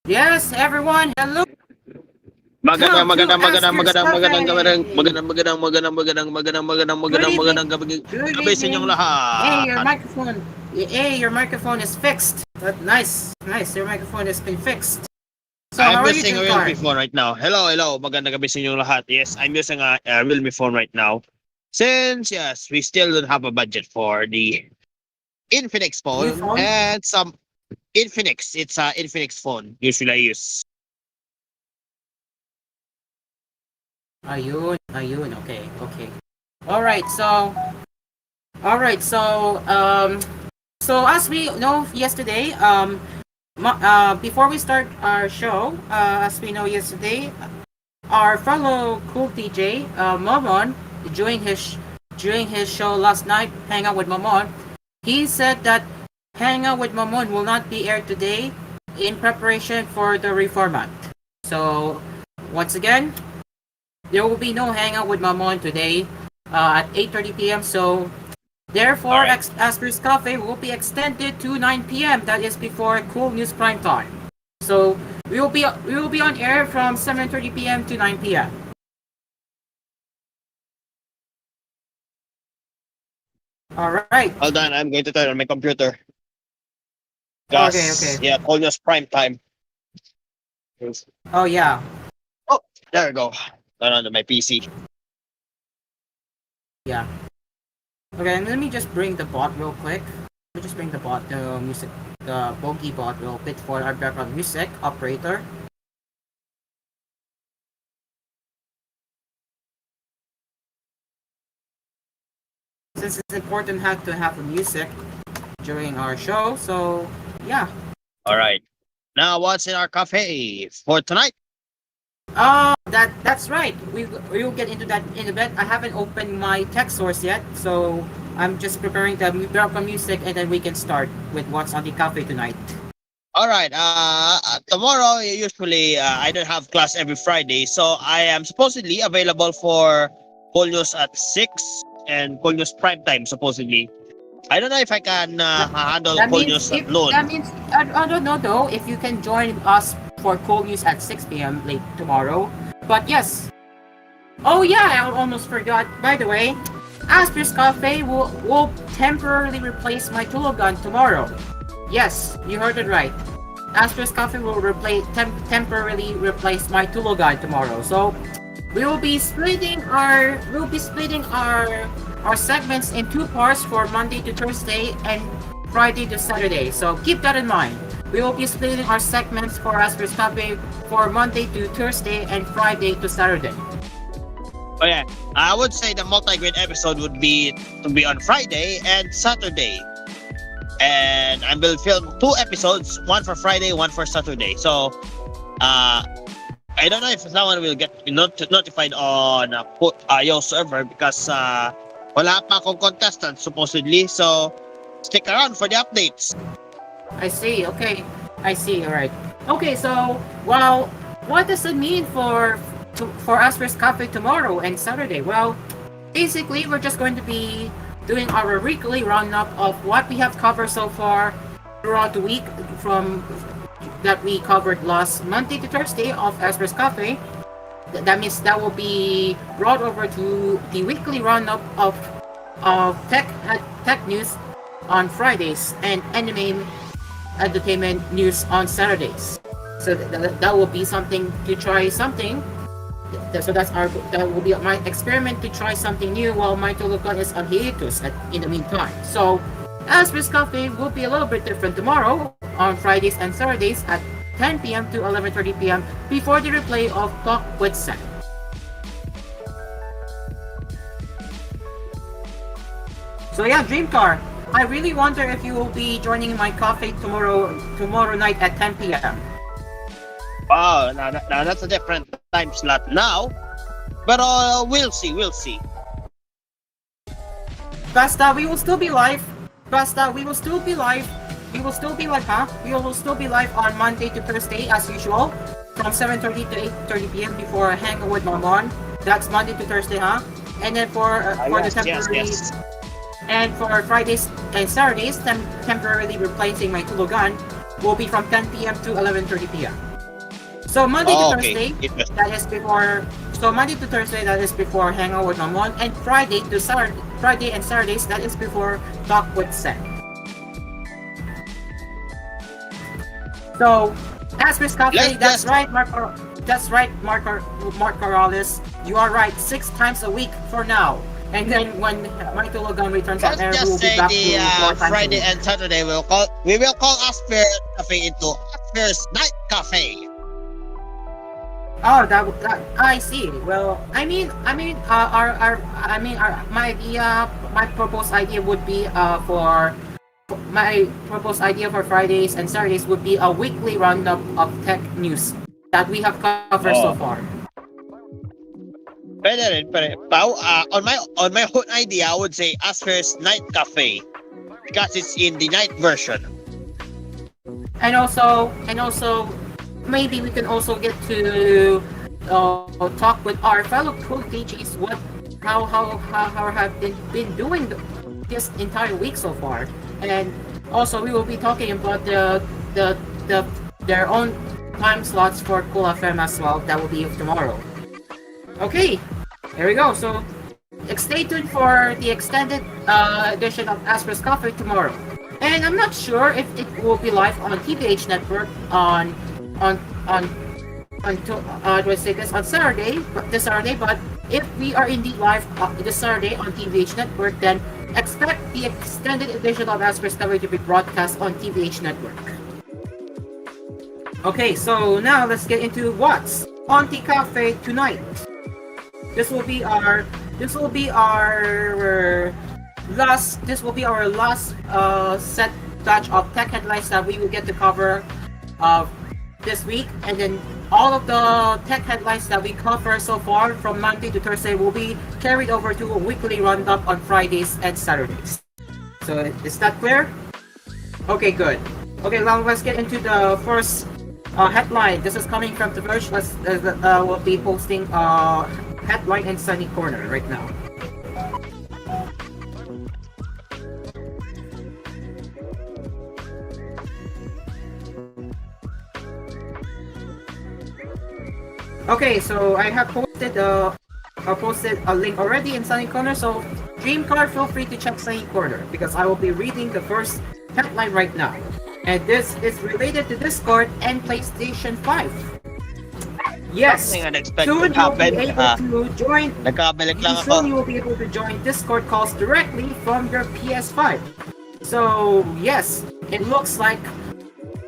Yes, everyone, hello. Magandang Come to magandang magandang Asphere's magandang magandang magandang Cafe. magandang magandang magandang magandang magandang magandang Good magandang evening. magandang gabi Good gabi sa inyong evening. Hey, your lahat. microphone. Hey, your microphone is fixed. Nice, nice. Your microphone has been fixed. So, I'm how are you, using a Realme Jimcar? phone right now. Hello, hello. Magandang gabi sa inyong lahat. Yes, I'm using a Realme phone right now. Since yes, we still don't have a budget for the Infinix New phone phone? and some Infinix. It's a Infinix phone. Usually I use. Ayun, ayun. Okay, okay. All right. All right. So as we know yesterday, before we start our show, as we know yesterday, our fellow cool DJ, Momon, during his during his show last night, Hang Out with Momon, he said that Hang Out with Momon will not be aired today in preparation for the reformat. So once again, there will be no Hangout with Momon today at 8:30 p.m. So All therefore, right. Asper's Cafe will be extended to 9 p.m. That is before Cool News Prime Time. So we will be on air from 7:30 p.m. to 9 p.m. All right. Hold on, I'm going to turn on my computer. Okay. Okay. Cause yeah, call us prime time. Oh yeah. Oh, there we go. Turn on my PC. Yeah. Okay. And let me just bring the bot real quick. Let me just bring the music, the bogey bot real quick for our background music operator. Since it's important to have the music during our show, so yeah. All right. Now, what's in our cafe for tonight? That's right. We will get into that in a bit. I haven't opened my text source yet, so I'm just preparing the background music, and then we can start with what's on the cafe tonight. All right. Tomorrow, usually, I don't have class every Friday, so I am supposedly available for call news at 6 and call news prime time, supposedly. I don't know if I can That, handle that call means news if at noon. that means I don't know though if you can join us for cool news at 6 p.m. late tomorrow. But yes. Oh yeah, I almost forgot. By the way, Asper's Cafe will temporarily replace my Tulugan tomorrow. Yes, you heard it right. Asper's Cafe will temporarily replace my Tulugan tomorrow. So we'll be splitting our segments in two parts for Monday to Thursday and Friday to Saturday. So keep that in mind. We will be splitting our segments for Asper's Cafe for Monday to Thursday and Friday to Saturday. Oh yeah, I would say the multi-grade episode would be to be on Friday and Saturday, and I will film two episodes, one for Friday, one for Saturday. So, I don't know if someone will get notified on your server because wala pa akong contestant supposedly. So, stick around for the updates. I see. Okay, I see. All right. Okay. So, well, what does it mean for Asper's Cafe tomorrow and Saturday? Well, basically, we're just going to be doing our weekly roundup of what we have covered so far throughout the week from that we covered last Monday to Thursday of Asper's Cafe. That means that will be brought over to the weekly roundup of tech news on Fridays and anime entertainment news on Saturdays. So that will be something to try something. So that will be my experiment to try something new while my Tolucan is on hiatus in the meantime. So Asper's Cafe will be a little bit different tomorrow on Fridays and Saturdays at 10 p.m. to 11:30 p.m. before the replay of Talk with Sam. So yeah, Dream Car. I really wonder if you will be joining my cafe tomorrow night at 10 p.m. Oh, now that's a different time slot now. But we'll see, we'll see. Basta, we will still be live. Basta, we will still be live. We will still be live, huh? We will still be live on Monday to Thursday as usual, from 7:30 to 8:30 p.m. before I hang out with Mamon. That's Monday to Thursday, huh? And then for the temporary, and for Fridays and Saturdays, temporarily replacing my TGON will be from 10 p.m. to 11:30 p.m. So Monday to Thursday, that is before. So Monday to Thursday, that is before hangout with Mamon, and Friday and Saturdays, that is before talk with Sen. So, Asphere's Cafe, that's right, Mark. That's right, Mark Corrales. You are right. 6 times a week for now, and then when my TGON returns on air, we will be back to 4 times Friday a week. and Saturday. We will call Asphere Cafe into Asphere's Night Cafe. Oh, that I see. Well, my proposed idea would be for Fridays and Saturdays would be a weekly roundup of tech news that we have covered so far. Pwede rin. On my own idea, I would say Asphere's Night Cafe because it's in the night version. And also, maybe we can also get to talk with our fellow pro DJs how have they been doing this entire week so far, and also we will be talking about their own time slots for Cool FM as well. That will be tomorrow. Okay, here we go. So stay tuned for the extended edition of Asphere's Cafe tomorrow. And I'm not sure if it will be live on TVH Network on Saturday, but if we are indeed live this Saturday on TVH Network, then expect the extended edition of Asphere's Cafe to be broadcast on TVH Network. Okay, so now let's get into what's on the cafe tonight. This will be our last set batch of tech headlines that we will get to cover this week, and then all of the tech headlines that we cover so far from Monday to Thursday will be carried over to a weekly roundup on Fridays and Saturdays. So is that clear? Okay, good. Okay, now let's get into the first headline. This is coming from The Verge. We'll be posting headline in Sunny Corner right now. Okay, so I have posted a link already in Sunny Corner, so Dreamcard, feel free to check Sunny Corner because I will be reading the first headline right now. And this is related to Discord and PlayStation 5. Yes, soon you will be able to join. Soon you will be able to join Discord calls directly from your PS5. So yes, it looks like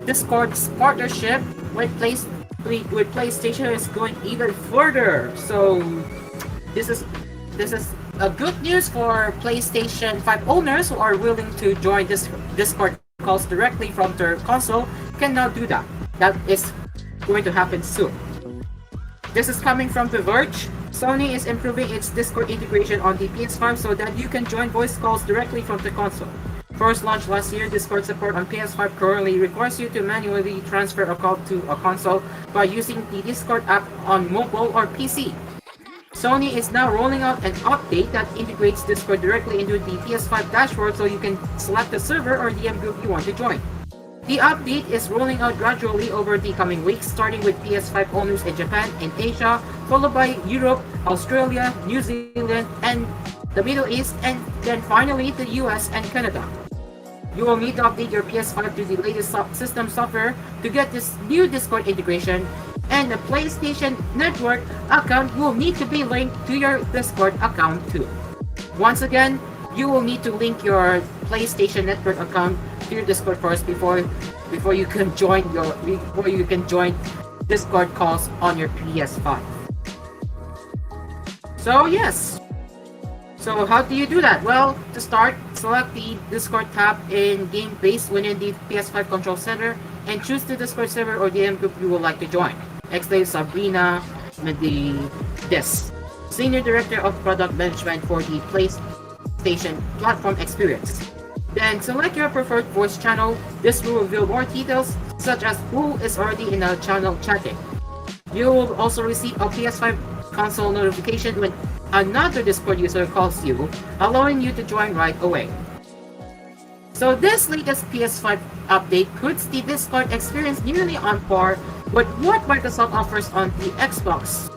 Discord's partnership with PlayStation is going even further. So this is a good news for PlayStation 5 owners who are willing to join this Discord calls directly from their console. Can now do that. That is going to happen soon. This is coming from The Verge. Sony is improving its Discord integration on the PS5 so that you can join voice calls directly from the console. First launched last year, Discord support on PS5 currently requires you to manually transfer a call to a console by using the Discord app on mobile or PC. Sony is now rolling out an update that integrates Discord directly into the PS5 dashboard so you can select the server or DM group you want to join. The update is rolling out gradually over the coming weeks, starting with PS5 owners in Japan and Asia, followed by Europe, Australia, New Zealand, and the Middle East, and then finally the US and Canada. You will need to update your PS5 to the latest system software to get this new Discord integration, and the PlayStation Network account will need to be linked to your Discord account too. Once again, you will need to link your PlayStation Network account to your Discord first before you can join Discord calls on your PS5. So yes. So how do you do that? Well, to start, select the Discord tab in Game Base within the PS5 Control Center and choose the Discord server or DM group you would like to join. Exclave Sabrina with this Senior Director of Product Management for the PlayStation Platform Experience. Then select your preferred voice channel. This will reveal more details such as who is already in the channel chatting. You will also receive a PS5 console notification when another Discord user calls you, allowing you to join right away. So this latest PS5 update puts the Discord experience nearly on par with what Microsoft offers on the Xbox.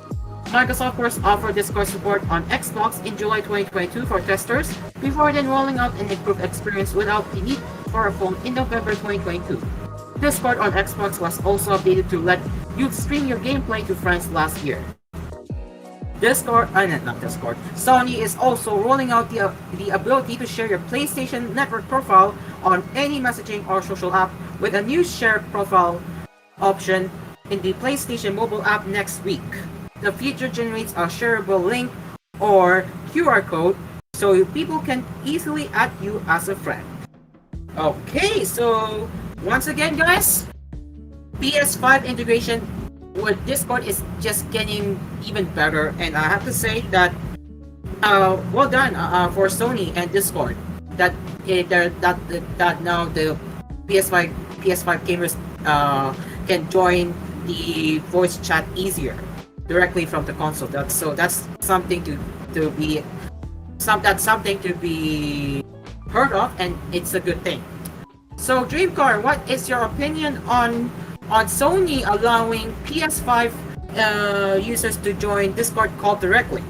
Microsoft first offered Discord support on Xbox in July 2022 for testers, before then rolling out an improved experience without the need for a phone in November 2022. Discord on Xbox was also updated to let you stream your gameplay to friends last year. Sony is also rolling out the ability to share your PlayStation Network profile on any messaging or social app with a new share profile option in the PlayStation mobile app next week. The feature generates a shareable link or QR code so people can easily add you as a friend. Okay, so once again guys, PS5 integration with Discord is just getting even better, and I have to say that well done for Sony and Discord that now the PS5 gamers can join the voice chat easier directly from the console. That's something to be heard of, and it's a good thing. So Dreamcar, what is your opinion on Sony allowing PS5 users to join Discord call directly?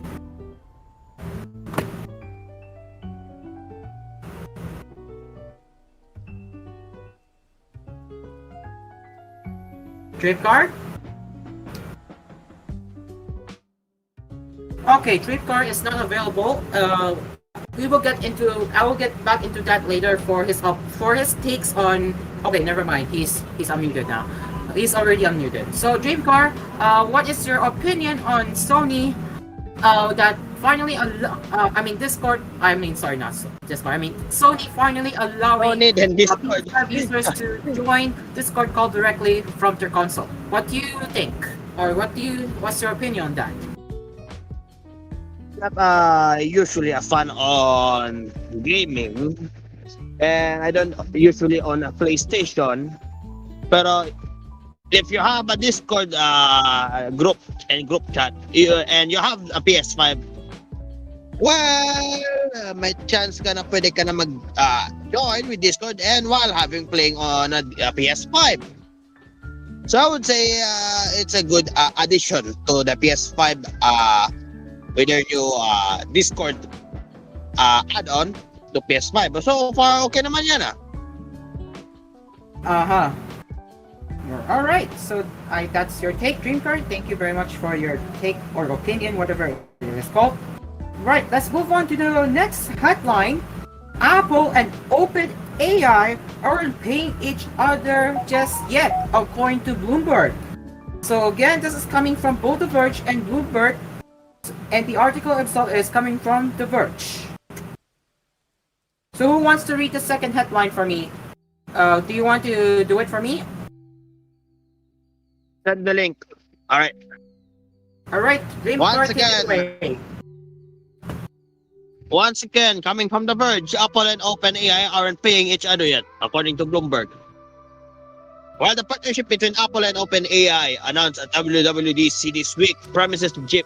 Dreamcar? Okay, Dreamcar is not available. I will get back into that later for his takes on. Okay, never mind. He's unmuted now. He's already unmuted. So Dreamcar, what is your opinion on Sony that finally Discord? Sony finally allowing PS5 users to join Discord call directly from their console. What do you think, or what's your opinion on that? Not usually a fan on gaming, and I don't usually own a PlayStation. Pero if you have a Discord group and group chat, and you have a PS5, well, may chance ka na pwede ka na mag join with Discord and while playing on a PS5. So I would say it's a good addition to the PS5 whether you Discord add-on to PS5. But so far, okay naman yan All right, so that's your take, Dreamcard. Thank you very much for your take or opinion, whatever it is called. Right, let's move on to the next headline. Apple and OpenAI aren't paying each other just yet, according to Bloomberg. So again, this is coming from both The Verge and Bloomberg, and the article itself is coming from The Verge. So who wants to read the second headline for me? Do you want to do it for me? Send the link. Alright, Dreamcard, take it away. Once again, coming from The Verge, Apple and OpenAI aren't paying each other yet, according to Bloomberg. While the partnership between Apple and OpenAI, announced at WWDC this week, promises to give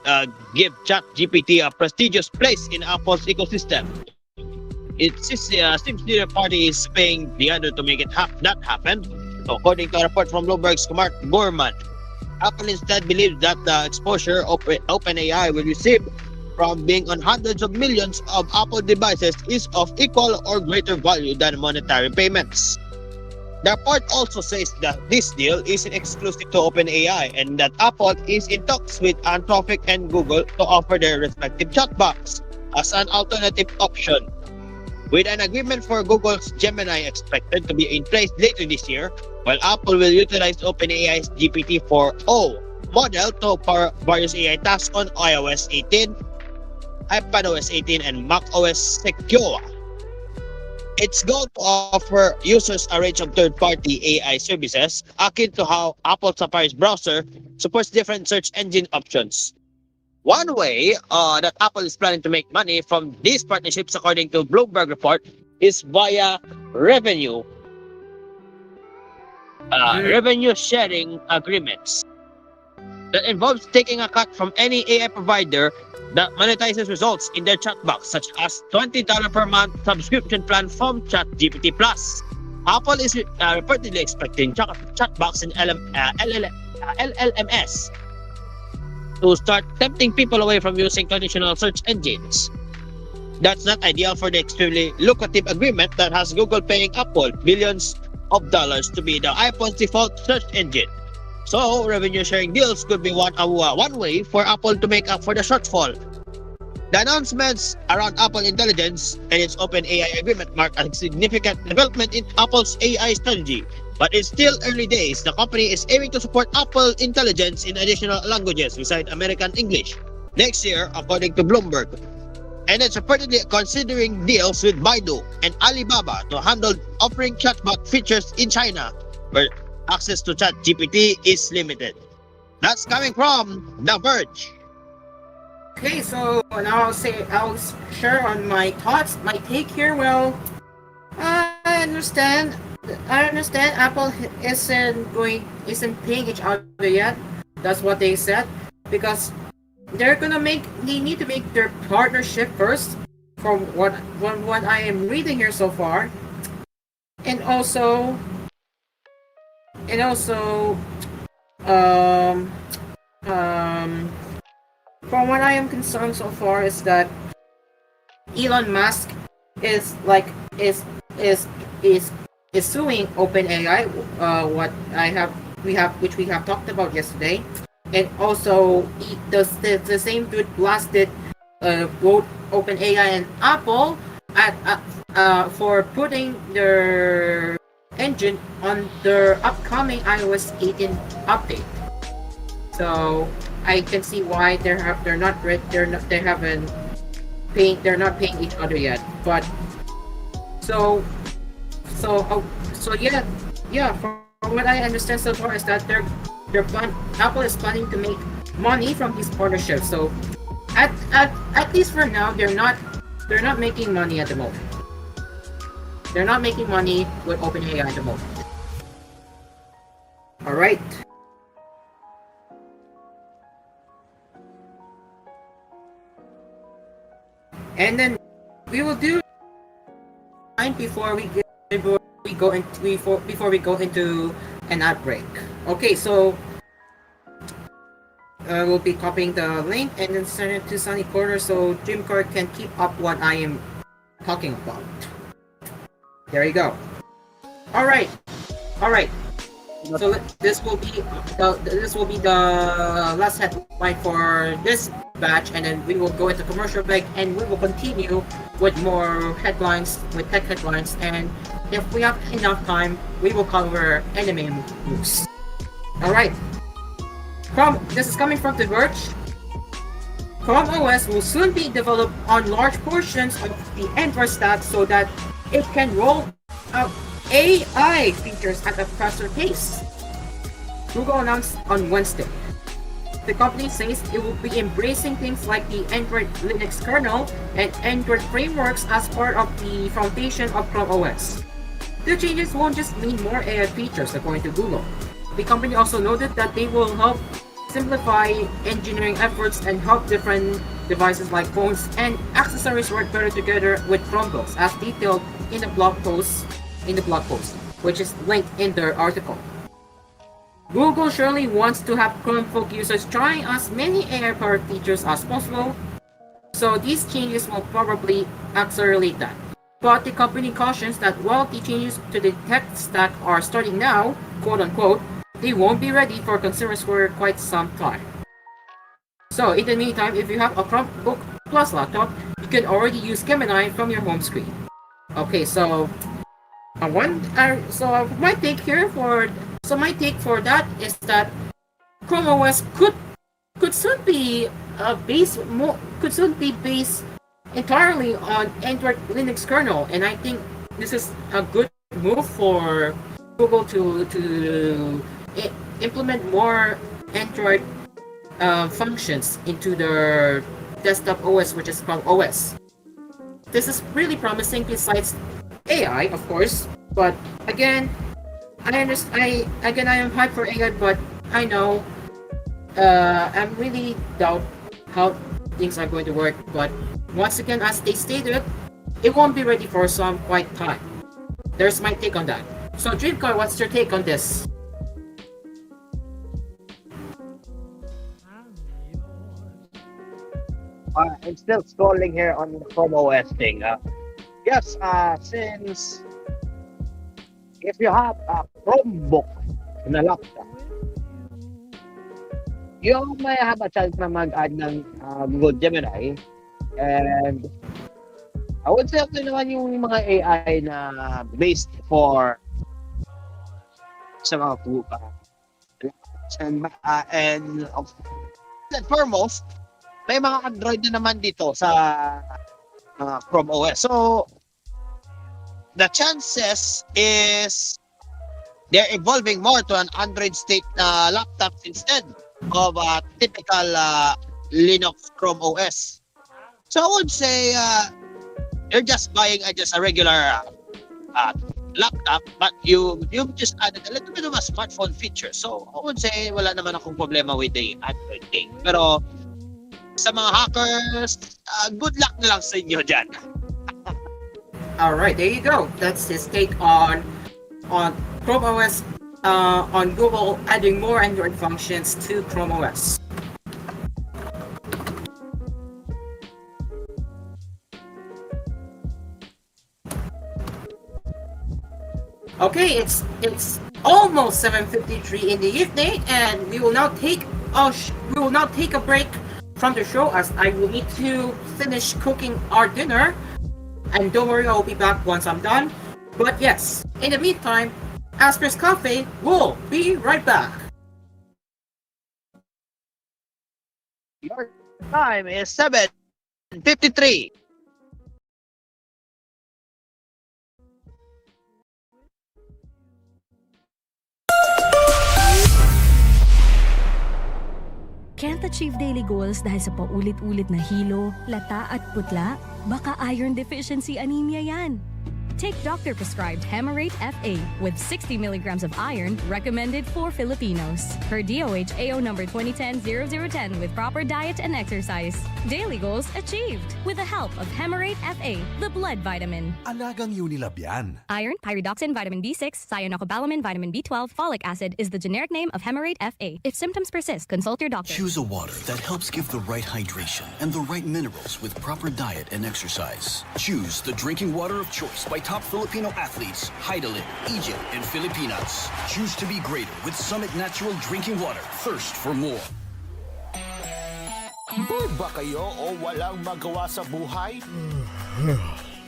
ChatGPT a prestigious place in Apple's ecosystem, it seems neither party is paying the other to make that happen. According to a report from Bloomberg's Mark Gurman, Apple instead believes that the exposure OpenAI will receive from being on hundreds of millions of Apple devices is of equal or greater value than monetary payments. The report also says that this deal isn't exclusive to OpenAI and that Apple is in talks with Anthropic and Google to offer their respective chatbots as an alternative option. With an agreement for Google's Gemini expected to be in place later this year, while Apple will utilize OpenAI's GPT-4o model to power various AI tasks on iOS 18, iPadOS 18, and macOS Secure. Its goal to offer users a range of third-party AI services akin to how Apple Safari's browser supports different search engine options. One way that Apple is planning to make money from these partnerships, according to Bloomberg report, is via revenue Mm, revenue sharing agreements that involves taking a cut from any AI provider that monetizes results in their chat box, such as $20 per month subscription plan from ChatGPT Plus. Apple is reportedly expecting chatbox and LLMS to start tempting people away from using traditional search engines. That's not ideal for the extremely lucrative agreement that has Google paying Apple billions of dollars to be the iPhone's default search engine. So, revenue sharing deals could be one way for Apple to make up for the shortfall. The announcements around Apple Intelligence and its OpenAI agreement mark a significant development in Apple's AI strategy. But it's still early days. The company is aiming to support Apple Intelligence in additional languages besides American English next year, according to Bloomberg. And it's reportedly considering deals with Baidu and Alibaba to handle offering chatbot features in China, where access to ChatGPT is limited. That's coming from The Verge. okay, so now I'll share on my thoughts, my take here. Well, I understand. I understand Apple isn't paying each other yet. That's what they said because they need to make their partnership first. From what I am reading here so far, and also and also um um from what I am concerned so far is that Elon Musk is like is is is suing OpenAI. What I have we have which we have talked about yesterday, and also the same dude blasted both OpenAI and Apple for putting their engine on their upcoming iOS 18 update. So I can see why they're not they haven't they're not paying each other yet. But so yeah, from what I understand so far is that Apple is planning to make money from these partnerships. So at least for now they're not making money at the moment. They're not making money with OpenAI at the moment. All right. And then we will do before we go into an ad break. Okay, so we'll be copying the link and then send it to Sunny Corner so Jim Card can keep up what I am talking about. There you go. All right. So this will be the last headline for this batch, and then we will go into commercial break, and we will continue with more headlines, with tech headlines, and if we have enough time, we will cover anime news. All right. This is coming from The Verge. Chrome OS will soon be developed on large portions of the Android stack so that it can roll out AI features at a faster pace. Google announced on Wednesday. The company says it will be embracing things like the Android Linux kernel and Android frameworks as part of the foundation of Chrome OS. The changes won't just mean more AI features, according to Google. The company also noted that they will help simplify engineering efforts and help different devices like phones and accessories work better together with Chromebooks, as detailed in the blog post, which is linked in their article. Google surely wants to have Chromebook users trying as many AI-powered features as possible, so these changes will probably accelerate that. But the company cautions that while the changes to the tech stack are starting now, quote unquote, they won't be ready for consumers for quite some time. So in the meantime, if you have a Chromebook Plus laptop, you can already use Gemini from your home screen. Okay, so my take for that is that Chrome OS could soon be could soon be based entirely on Android Linux kernel, and I think this is a good move for Google to implement more Android functions into their desktop OS, which is Chrome OS. This is really promising besides AI, of course, but again, I understand. I am hyped for AI, but I know I'm really doubt how things are going to work. But once again, as they stated, it won't be ready for some quite time. There's my take on that. So, Dreamcar, what's your take on this? I'm still scrolling here on the Chrome OS thing. Yes, since if you have a Chromebook na laptop, you may have a chance na mag-add ng Google Gemini. And I would say okay naman yung mga AI na based for sa mga and foremost, may mga Android na naman dito sa Chrome OS. So, the chances is they're evolving more to an Android state laptop instead of a typical Linux Chrome OS. So, I would say you're just buying just a regular laptop, but you've just added a little bit of a smartphone feature. So, I would say wala naman akong problema with the Android thing. Pero, sa mga hackers, good luck na lang sa inyo dyan. Alright, there you go. That's his take on Chrome OS, on Google adding more Android functions to Chrome OS. Okay, it's almost 7:53 in the evening, and we will now take a break from the show as I will need to finish cooking our dinner. And don't worry, I'll be back once I'm done. But yes, in the meantime, Asphere's Cafe will be right back. Your time is 7:53. Can't achieve daily goals dahil sa paulit-ulit na hilo, lata at putla? Baka iron deficiency anemia yan. Take doctor-prescribed Hemarate FA with 60 milligrams of iron recommended for Filipinos. Per DOH AO number 2010-0010 with proper diet and exercise. Daily goals achieved with the help of Hemarate FA, the blood vitamin. Alagang Unilab yan. Iron, pyridoxine, vitamin B6, cyanocobalamin, vitamin B12, folic acid is the generic name of Hemarate FA. If symptoms persist, consult your doctor. Choose a water that helps give the right hydration and the right minerals with proper diet and exercise. Choose the drinking water of choice by top Filipino athletes, Heidelin, Egypt, and Filipinas. Choose to be greater with Summit Natural Drinking Water. Thirst for more. Bored ba kayo o walang magawa sa buhay?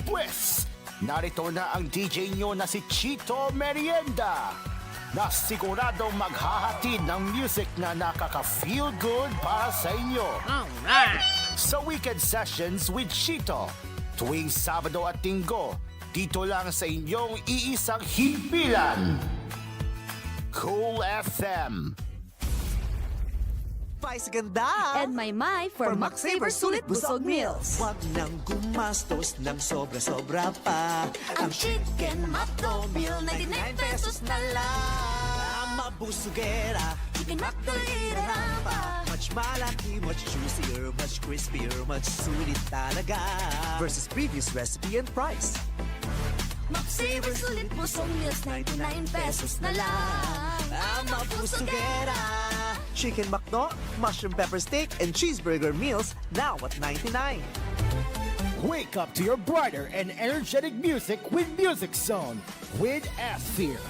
Pwes, narito na ang DJ nyo na si Chito Merienda na siguradong maghahatid ng music na nakaka-feel good para sa inyo. Alright! Sa Weekend Sessions with Chito, tuwing Sabado at Linggo, dito lang sa inyong iisang himpilan. Cool FM. Pais ganda! And my for Max Saver Sulit Busog Meals. Huwag nang gumastos ng sobra-sobra pa. Ang chicken McDo meal, 99 pesos na lang. Mabusugera, Chicken McDo irarapa. much malaki, much juicier, much crispier, much sulit talaga. Versus previous recipe and price. Max Saver Sulit Busog Meals, 99 pesos na lang. Mabusugera. Chicken McDo, mushroom pepper steak, and cheeseburger meals now at 99. Wake up to your brighter and energetic music with Music Zone with Asphere.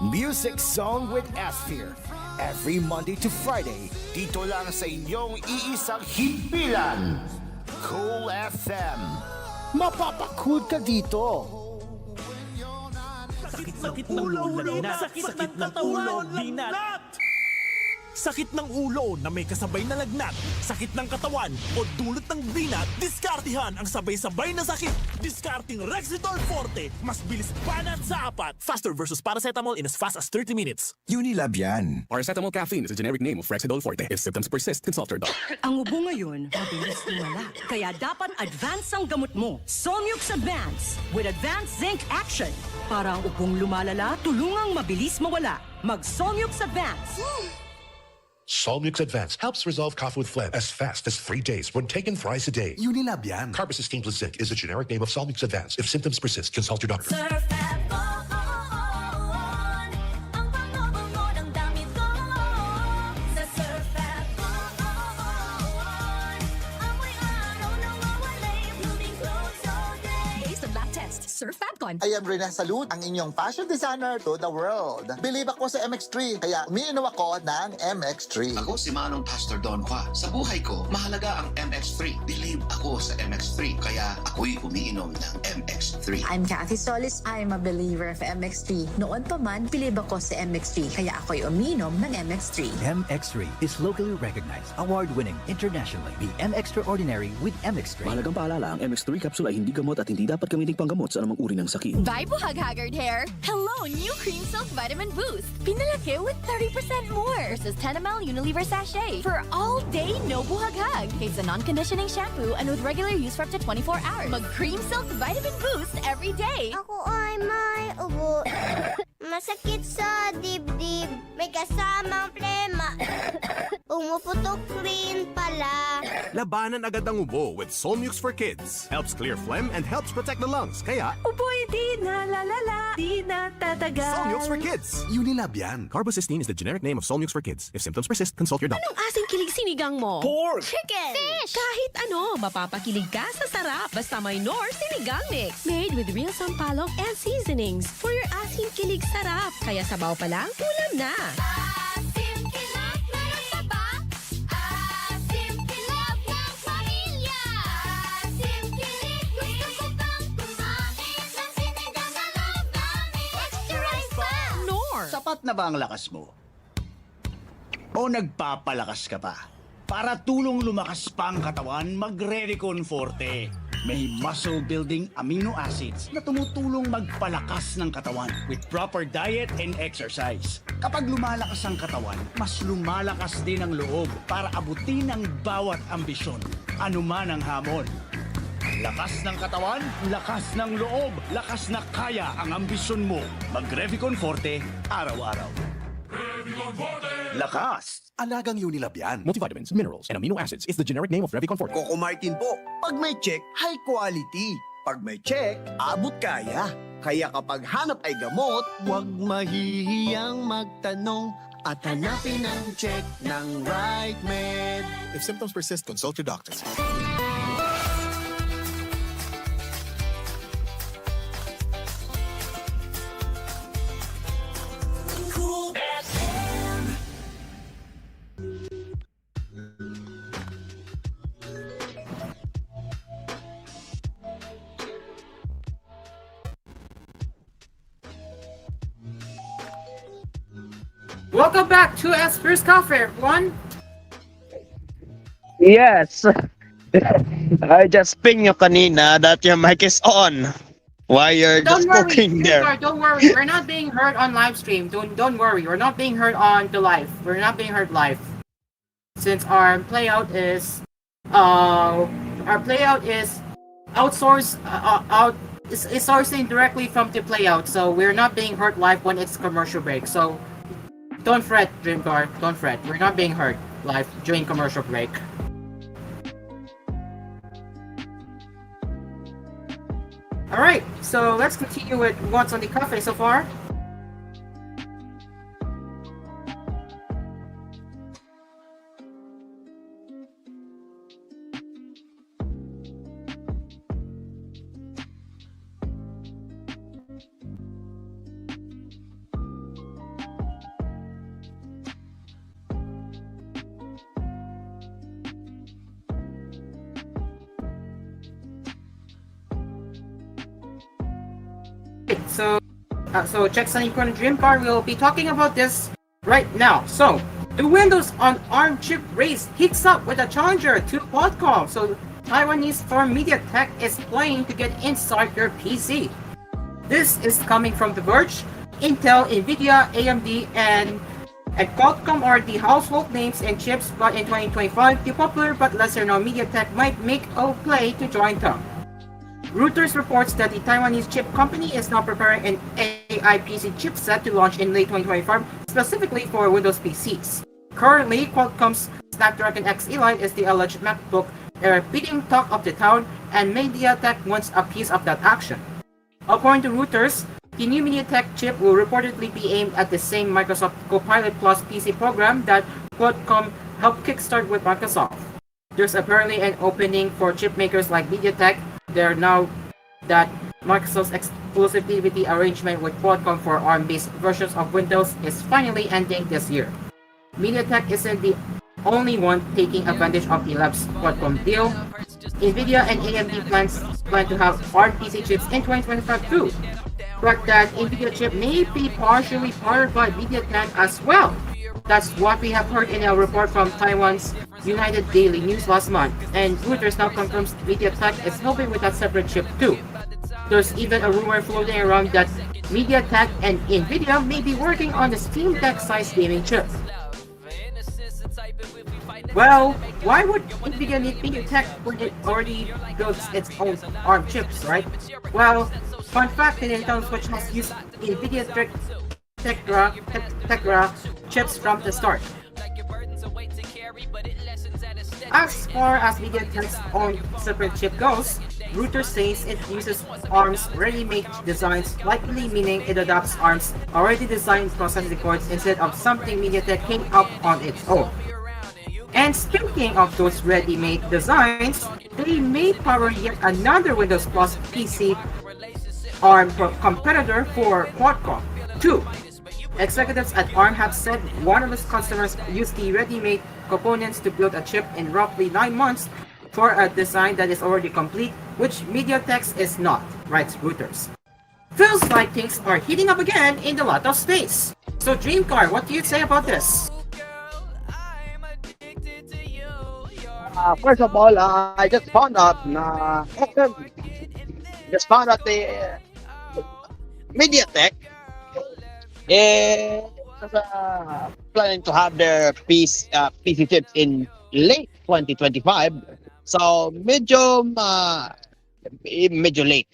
Music Song with Asphere. Every Monday to Friday, dito lang sa inyong iisang himpilan. Cool FM. Mapapakul ka dito. Sakit ng ulo, sakit ng katawan, lagnat! Sakit ng ulo na may kasabay na lagnat, sakit ng katawan o dulot ng binat, diskartihan ang sabay-sabay na sakit. Diskarting Rexidol Forte, mas bilis banat sa apat. Faster versus paracetamol in as fast as 30 minutes. Unilab yan. Paracetamol caffeine is a generic name of Rexidol Forte. If symptoms persist, consult your doctor. Ang ubo ngayon, mabilis lumala. Kaya dapat advance ang gamot mo. Somyux Advance with Advanced Zinc Action. Para ang ubong lumalala, tulungang mabilis mawala. Mag-Somyux Advance. Solmux Advance helps resolve cough with phlegm as fast as 3 days when taken thrice a day. Unilab yan. Carbamazepine plus zinc is a generic name of Solmux Advance. If symptoms persist, consult your doctor. Surf at on. Ang bango-bango ng damit ko. Sa surf at on. Amoy araw na mawalay. Blooming clothes all day. Based on lab tests, Surf Fabcon. I am Rina Salud, ang inyong fashion designer to the world. Believe ako sa MX3, kaya umiinom ako ng MX3. Ako si Manong Pastor Don Juan. Sa buhay ko, mahalaga ang MX3. Believe ako sa MX3, kaya ako'y umiinom ng MX3. I'm Kathy Solis. I'm a believer of MX3. Noon pa man, believe ako sa MX3, kaya ako'y umiinom ng MX3. MX3 is locally recognized, award-winning internationally. Be MX-traordinary with MX3. Mahalagang paalala, ang MX3 capsule ay hindi gamot at hindi dapat gamiting panggamot sa anumang uri ng sakit. Bye, Buhag Haggard Hair! Hello, new Cream Silk Vitamin Boost! Pinalaki with 30% more versus 10 ml Unilever sachet for all day no buhag-hag. It's a non-conditioning shampoo and with regular use for up to 24 hours. Mag Cream Silk Vitamin Boost every day. Ako ay may ubo. Masakit sa dibdib. May kasamang plema. Umuputok rin pala. Labanan agad ang ubo with Solmux for Kids. Helps clear phlegm and helps protect the lungs. Kaya, Uboy di na lalala, di na tatagal. Solmux for Kids. Unilab yan. Carbamazepine is the generic name of Solmux for Kids. If symptoms persist, consult your doctor. Anong asing kilig sinigang mo? Pork! Chicken! Fish! Kahit ano, mapapakilig ka sa sarap. Basta may Nor Sinigang Mix. Made with real sampalok and seasonings for your asing kilig sarap. Kaya sabaw pa lang, ulam na. Asim kilap na nasaba. Asim kilap ng pamilya. Asim kilig. Gusto ko pang kumain ng sinigang na love namin. Extra rice pa! Nor! Sapat na ba ang lakas mo? O nagpapalakas ka pa? Para tulong lumakas pa ang katawan, mag-Revicon Forte. May muscle-building amino acids na tumutulong magpalakas ng katawan with proper diet and exercise. Kapag lumalakas ang katawan, mas lumalakas din ang loob para abutin ang bawat ambisyon, anuman ang hamon. Lakas ng katawan, lakas ng loob, lakas na kaya ang ambisyon mo. Mag-Revicon Forte, araw-araw. Revicon Forte! Lakas! Alagang Unilab yan. Multivitamins, minerals, and amino acids is the generic name of Revicon Forte. Coco Martin po. Pag may check, high quality. Pag may check, abot kaya. Kaya kapag hanap ay gamot, huwag mahihiyang magtanong at hanapin ang check ng right med. If symptoms persist, consult your doctor. Cool FM. Welcome back to Asphere's Cafe, everyone. Yes. I just pinged you kanina that your mic is on. Why you're just poking there? Don't worry. We're not being heard on live stream. Don't worry. We're not being heard on the live. We're not being heard live. Since our playout is outsourced is sourcing directly from the playout, so we're not being heard live when it's commercial break. So don't fret, Dreamcar. Don't fret. We're not being heard live during commercial break. Alright, so let's continue with what's on the cafe so far. So check Sunny Pro and Dreamcar. We'll be talking about this right now. So the Windows on ARM chip race heats up with a challenger to Qualcomm. So Taiwanese firm MediaTek is planning to get inside your PC. This is coming from The Verge. Intel, Nvidia, AMD, and Qualcomm are the household names and chips, but in 2025, the popular but lesser known MediaTek might make a play to join them. Reuters reports that the Taiwanese chip company is now preparing an AI PC chipset to launch in late 2025, specifically for Windows PCs. Currently, Qualcomm's Snapdragon X Elite is the alleged MacBook Air beating talk of the town, and MediaTek wants a piece of that action. According to Reuters, the new MediaTek chip will reportedly be aimed at the same Microsoft Copilot Plus PC program that Qualcomm helped kickstart with Microsoft. There's apparently an opening for chip makers like MediaTek. There now that Microsoft's exclusivity arrangement with Qualcomm for ARM-based versions of Windows is finally ending this year. MediaTek isn't the only one taking advantage of the elapsed Qualcomm deal. Nvidia and AMD plan to have ARM PC chips in 2025 too, but that Nvidia chip may be partially powered by MediaTek as well. That's what we have heard in a report from Taiwan's United Daily News last month, and Reuters now confirms MediaTek is helping with that separate chip too. There's even a rumor floating around that MediaTek and Nvidia may be working on the Steam Deck-sized gaming chip. Well, why would Nvidia need MediaTek when it already builds its own ARM chips, right? Well, fun fact, the Nintendo Switch has used Nvidia Tegra chips from the start. As far as MediaTek's own separate chip goes, Reuters says it uses ARM's ready-made designs, likely meaning it adopts ARM's already designed processing cords instead of something MediaTek came up on its own. And speaking of those ready-made designs, they may power yet another Windows Plus PC ARM competitor for Qualcomm, too. Executives at ARM have said one of its customers used the ready-made components to build a chip in roughly 9 months for a design that is already complete, which MediaTek's is not, writes Reuters. Feels like things are heating up again in the laptop space. So Dreamcar, what do you say about this? First of all, I just found out the MediaTek is planning to have their PC chips in late 2025. So medyo late.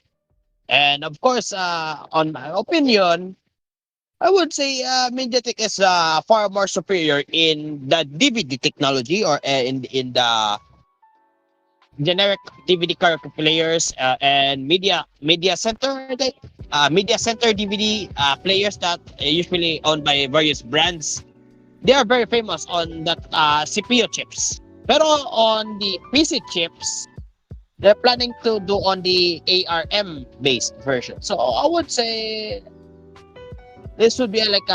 And of course, on my opinion, I would say MediaTek is far more superior in the DVD technology, or in the generic DVD card players, and media center DVD players that are usually owned by various brands. They are very famous on that CPU chips. Pero on the PC chips, they're planning to do on the ARM based version. So I would say this would be like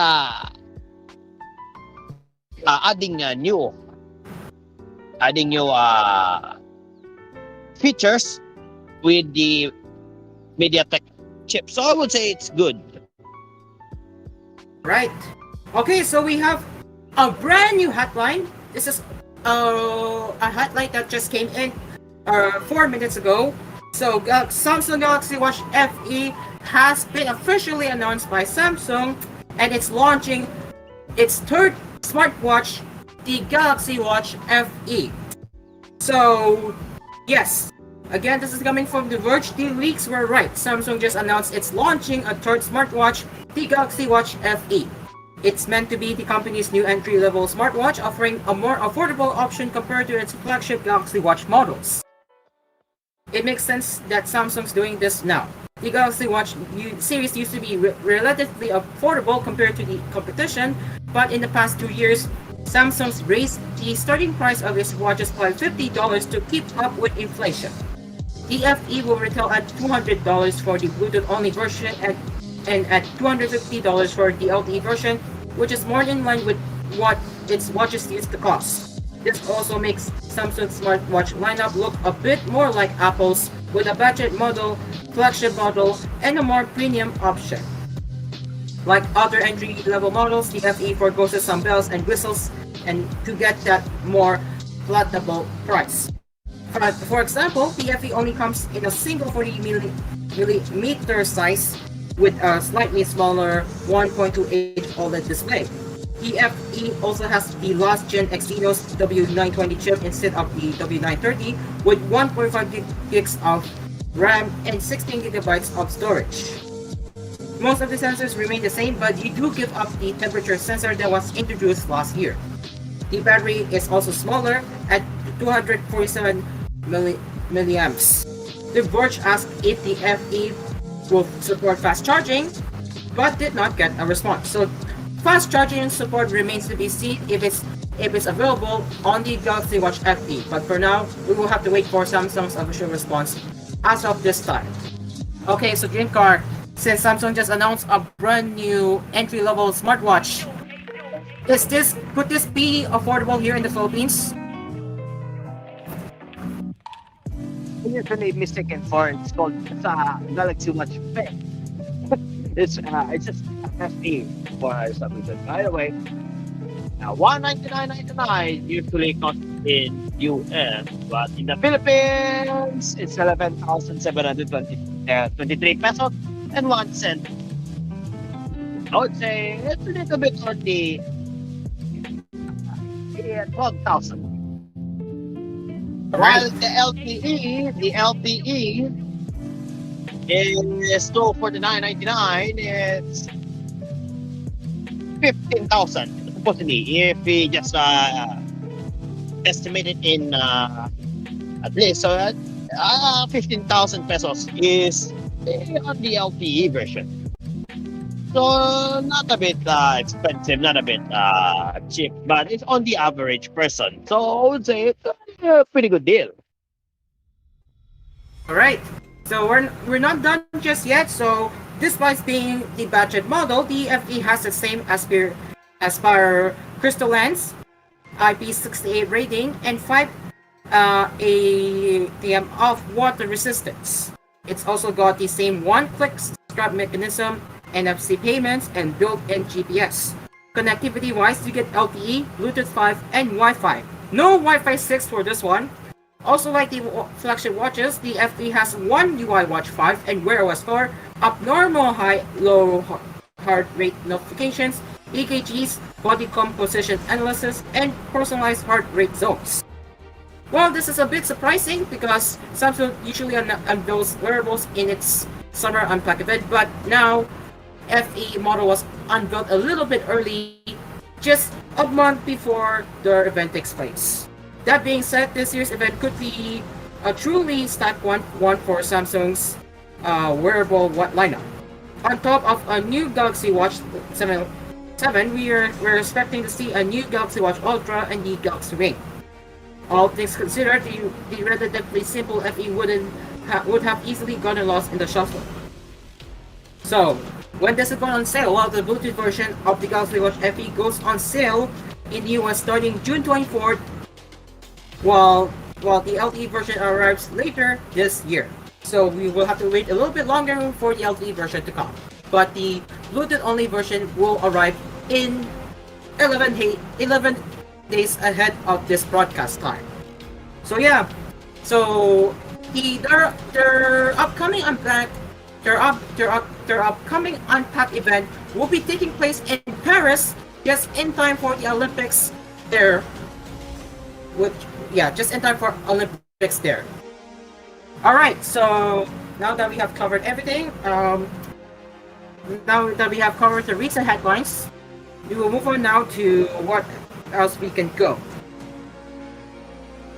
adding new features with the MediaTek chip. So I would say it's good. Right. Okay, so we have a brand new headline. This is a headline that just came in 4 minutes ago. So Samsung Galaxy Watch FE has been officially announced by Samsung, and it's launching its third smartwatch, the Galaxy Watch FE. So yes, again, this is coming from The Verge. The leaks were right. Samsung just announced it's launching a third smartwatch, the Galaxy Watch FE. It's meant to be the company's new entry-level smartwatch, offering a more affordable option compared to its flagship Galaxy Watch models. It makes sense that Samsung's doing this now. The Galaxy Watch series used to be relatively affordable compared to the competition, but in the past 2 years, Samsung's raised the starting price of its watches by $50 to keep up with inflation. The FE will retail at $200 for the Bluetooth-only version and at $250 for the LTE version, which is more in line with what its watches used to cost. This also makes Samsung's smartwatch lineup look a bit more like Apple's with a budget model, flagship model, and a more premium option. Like other entry-level models, the FE forgoes some bells and whistles and to get that more palatable price. For example, the FE only comes in a single 40 millimeter size with a slightly smaller 1.28 OLED display. The FE also has the last gen Exynos W920 chip instead of the W930 with 1.5 gigs of RAM and 16 gigabytes of storage. Most of the sensors remain the same, but you do give up the temperature sensor that was introduced last year. The battery is also smaller at 247 milliamps. The Verge asked if the FE will support fast charging, but did not get a response. So fast charging support remains to be seen if it's available on the Galaxy Watch FE. But for now, we will have to wait for Samsung's official response as of this time. Okay, so Dream Car, since Samsung just announced a brand new entry-level smartwatch, could this be affordable here in the Philippines? Usually mistaken for it's called Galaxy Watch Fit. it's just FE for some reason. By the way, $199.99 usually costs in US, but in the Philippines it's 11,723 pesos and 1 cent. I would say it's a little bit on the 12,000. While the LTE is $249.99. It's 15,000 supposedly if we just estimate it in at least 15,000 pesos is on the LTE version. So not a bit expensive, not a bit cheap, but it's on the average person. So I would say it's a pretty good deal. Alright, so we're not done just yet. So despite being the budget model, the FE has the same Asphere crystal lens, IP68 rating, and 5 ATM of water resistance. It's also got the same one-click strap mechanism, NFC payments, and built-in GPS. Connectivity-wise, you get LTE, Bluetooth 5, and Wi-Fi. No Wi-Fi 6 for this one. Also, like the flagship watches, the FE has one UI Watch 5 and Wear OS 4, abnormal high-low heart rate notifications, EKGs, body composition analysis, and personalized heart rate zones. Well, this is a bit surprising because Samsung usually unveils wearables in its summer unpacked event, but now FE model was unveiled a little bit early, just a month before the event takes place. That being said, this year's event could be a truly stacked one for Samsung's wearable lineup. On top of a new Galaxy Watch 7, we're expecting to see a new Galaxy Watch Ultra and the Galaxy Ring. All things considered, the relatively simple FE would have easily gotten lost in the shuffle. So, when does it go on sale? Well, the Bluetooth version of the Galaxy Watch FE goes on sale in the US starting June 24th, while the LTE version arrives later this year. So we will have to wait a little bit longer for the LTE version to come. But the Bluetooth-only version will arrive in 11 days ahead of this broadcast time. So yeah, so their upcoming Unpacked event will be taking place in Paris just in time for the Olympics there. Just in time for Olympics there. Alright, so now that we have covered everything, now that we have covered the recent headlines, we will move on now to what else we can go.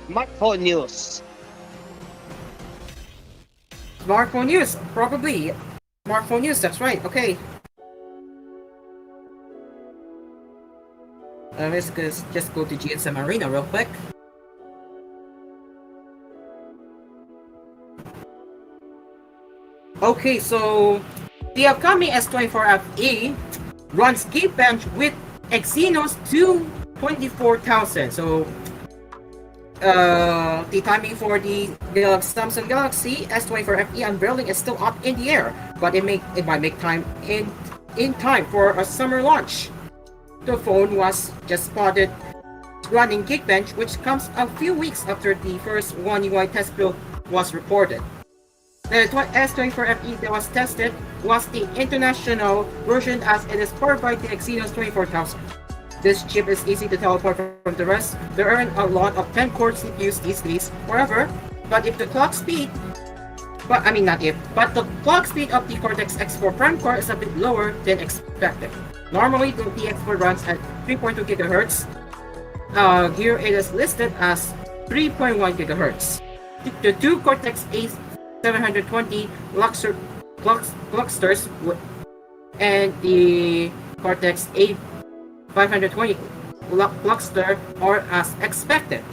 Smartphone news. Smartphone news, probably. Smartphone news, that's right, okay. Let's just go to GSM Arena real quick. Okay, so the upcoming S24 FE runs Geekbench with Exynos 224,000. So the timing for the Samsung Galaxy S24 FE unveiling is still up in the air, but it might make time in time for a summer launch. The phone was just spotted running Geekbench, which comes a few weeks after the first One UI test build was reported. The S24 FE that was tested was the international version, as it is powered by the Exynos 24000. This chip is easy to teleport from the rest. There aren't a lot of 10-core CPUs these days, however, but if the clock speed but I mean not if, but the clock speed of the Cortex X4 Prime Core is a bit lower than expected. Normally, the X4 runs at 3.2 GHz. Here it is listed as 3.1 GHz. The two Cortex A720 clusters and the Cortex A520 cluster are as expected.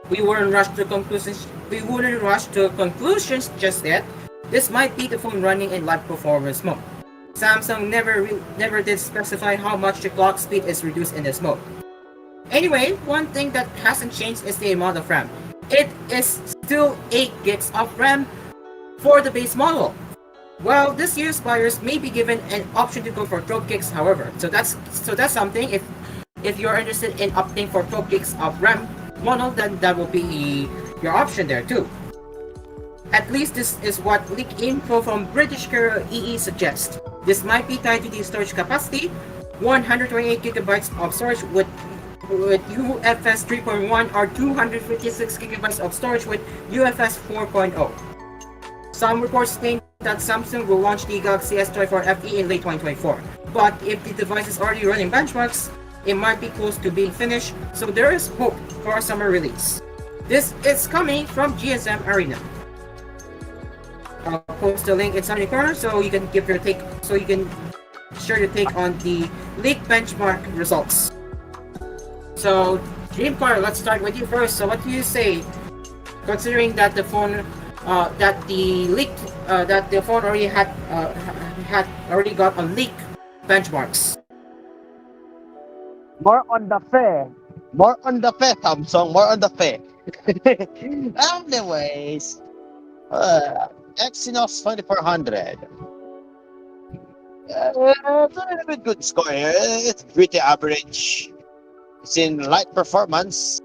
We wouldn't rush to conclusions just yet. This might be the phone running in live performance mode. Samsung never did specify how much the clock speed is reduced in this mode. Anyway, one thing that hasn't changed is the amount of RAM. It is still 8 gigs of RAM for the base model. Well, this year's buyers may be given an option to go for 12 gigs, however. So that's something. If you're interested in opting for 12 gigs of RAM model, then that will be your option there too. At least this is what leak info from British Carrier EE suggests. This might be tied to the storage capacity, 128 gigabytes of storage with UFS 3.1 or 256 gigabytes of storage with UFS 4.0. Some reports claim that Samsung will launch the Galaxy S24 FE in late 2024, but if the device is already running benchmarks, it might be close to being finished, so there is hope for a summer release. This is coming from GSM Arena. I'll post the link inside the corner so you can give your take, so you can share your take on the leak benchmark results. So, Dreamcar, let's start with you first. So, what do you say, considering that the phone, that the phone already had got a leak benchmarks? More on the fair, Samsung. More on the fair. Anyways, Exynos 2400. It's a little bit good score. It's pretty average. It's in light performance,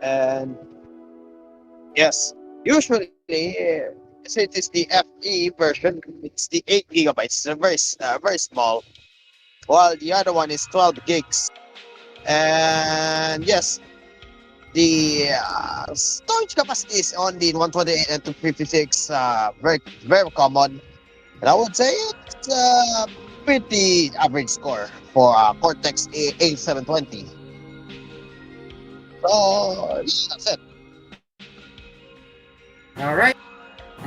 and yes, usually since it is the FE version, it's the 8 gigabytes. It's very small, while the other one is 12 gigs. And yes, the storage capacity is only 128 and 256. Very common, and I would say it's a pretty average score for Cortex A720. So yeah, that's it. All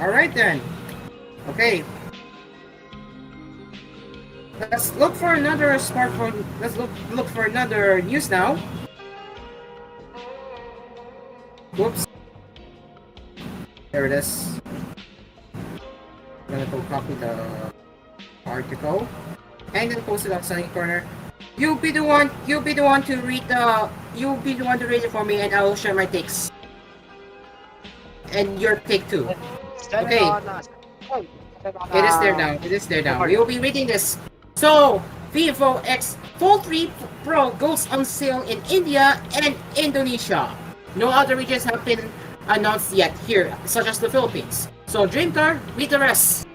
right then. Okay. Let's look for another smartphone. Let's look for another news now. Whoops. There it is. I'm gonna go copy the article and then post it outside the corner. You'll be the one to read it for me, and I will share my takes. And your take too. Okay. It is there now. We will be reading this. So, Vivo X Fold 3 Pro goes on sale in India and Indonesia. No other regions have been announced yet here, such as the Philippines. So, Dreamcar, read the rest.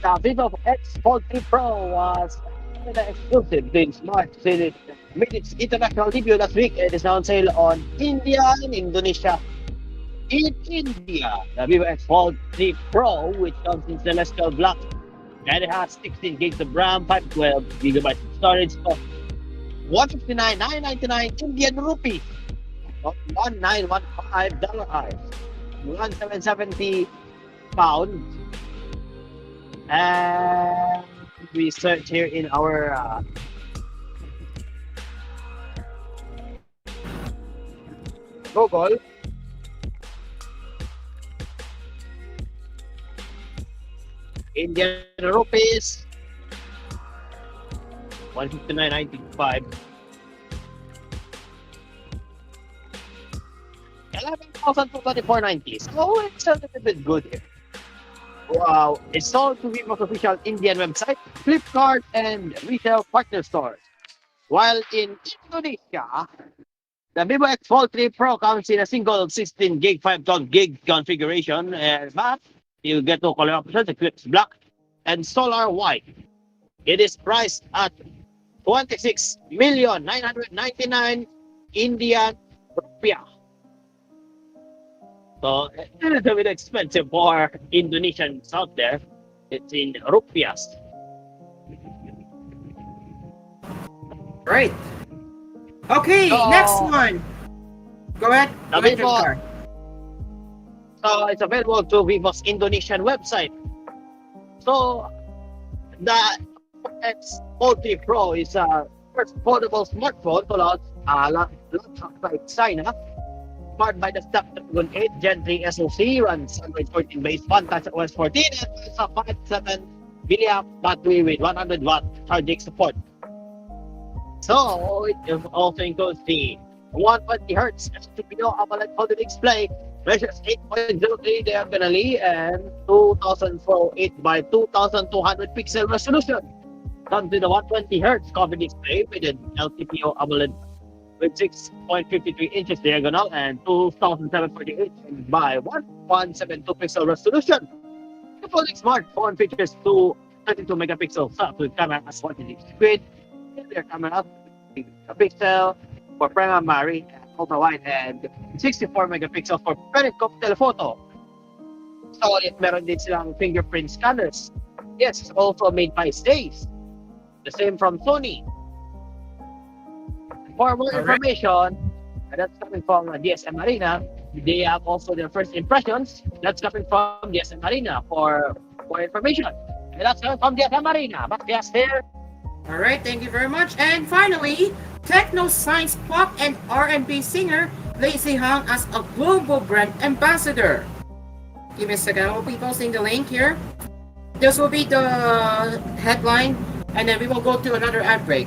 The Vivo X Fold 3 Pro was exclusive to Smart Series. Made its international debut last week. It is now on sale on India and Indonesia. In India, the Vivo X Fold 3 Pro, which comes in celestial black, and it has 16 gigs of RAM, 512 gigabytes of storage, cost 159,999 Indian rupee, not $1915, 1770 pounds. And we search here in our Google. Indian rupees 159.95. 2,000 to 2490. So it's a little bit good here. Wow, it's sold to Vivo's official Indian website, Flipkart, and retail partner stores. While in Indonesia, the Vivo X Fold 3 Pro comes in a single 16 gig, 512 gig configuration, but you get two color options, Eclipse Black and Solar White. It is priced at 26,999 Indian rupiah. So it's a little bit expensive for Indonesians out there. It's in rupiahs. Right. Okay, So, next one. Go ahead. Go ahead, Vivo, Car. so it's available to Vivo's Indonesian website. So the X Fold 3 Pro is a first foldable smartphone to launch by China. Powered by the Snapdragon 8 Gen 3 SoC, runs Android 14 based on touch OS 14, and has a 5.7 milliamp battery with 100 watt charging support. So it also includes the 120 Hz TPO AMOLED Full display, measures 8.03 diagonally and 2048 by 2200 pixel resolution. Comes with a 120 Hz cover display with an LTPO AMOLED with 6.53 inches diagonal and 2748 by 1172 pixel resolution. The folding smartphone features two 32 megapixel self-with camera as 1 quid. Their camera pixel for primary and ultra wide and 64 megapixel for periscope telephoto. So meron din silang fingerprint scanners. Yes, it's also made by Stace. The same from Sony. For more information, that's coming from DSM Arena. They have also their first impressions. That's coming from DSM Arena for more information. And that's coming from DSM Arena. But yes, here. All right, thank you very much. And finally, techno science pop and R&B singer Lei Zihang as a global brand ambassador. Give me a second. I will be posting the link here. This will be the headline, and then we will go to another ad break.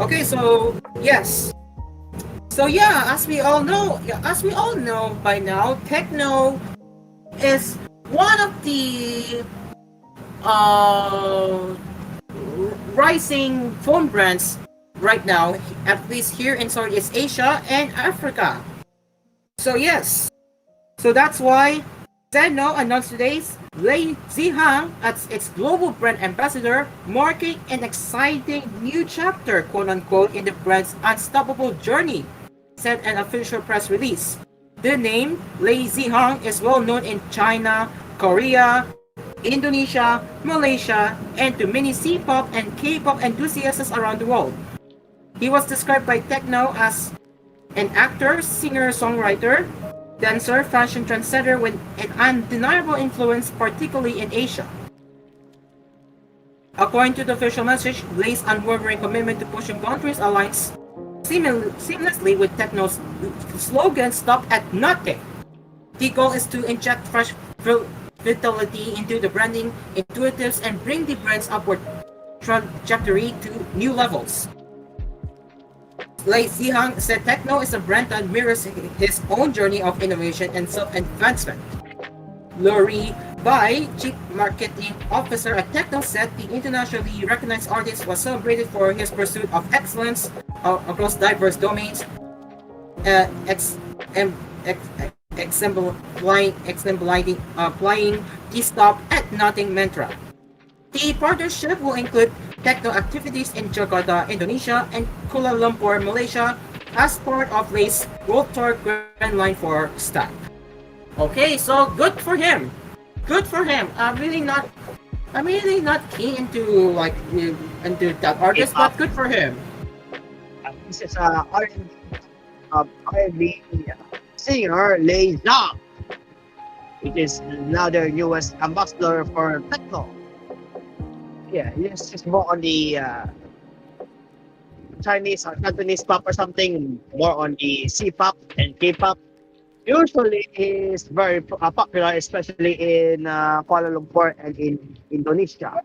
Okay, so yes. So yeah, as we all know by now, techno is one of the rising phone brands right now, at least here in Southeast Asia and Africa. So yes, so that's why Techno announced today's Lei Zihang as its global brand ambassador, marking an exciting new chapter, quote unquote, in the brand's unstoppable journey, said an official press release. The name Lei Zihang is well known in China, Korea, Indonesia, Malaysia, and to many C-pop and K-pop enthusiasts around the world. He was described by Techno as an actor, singer, songwriter, dancer, fashion trendsetter with an undeniable influence, particularly in Asia. According to the official message, Lei's unwavering commitment to pushing boundaries aligns seamlessly with Techno's slogan, "Stop at Nothing." The goal is to inject fresh vitality into the branding intuitives and bring the brand's upward trajectory to new levels. Lei Zihang said Techno is a brand that mirrors his own journey of innovation and self-advancement. Lori Bai, Chief Marketing Officer at Techno, said the internationally recognized artist was celebrated for his pursuit of excellence across diverse domains, applying the "Stop at Nothing" mantra. The partnership will include techno activities in Jakarta, Indonesia, and Kuala Lumpur, Malaysia, as part of Lei's World Tour Grand Line for Stack. Okay, so good for him. Good for him. I'm really not keen into into that artist, but good for him. This is R&B singer Lei Zhang, which is now their newest ambassador for techno. Yeah, this is more on the Chinese or Cantonese pop or something, more on the C-pop and K-pop. Usually is very popular, especially in Kuala Lumpur and in Indonesia.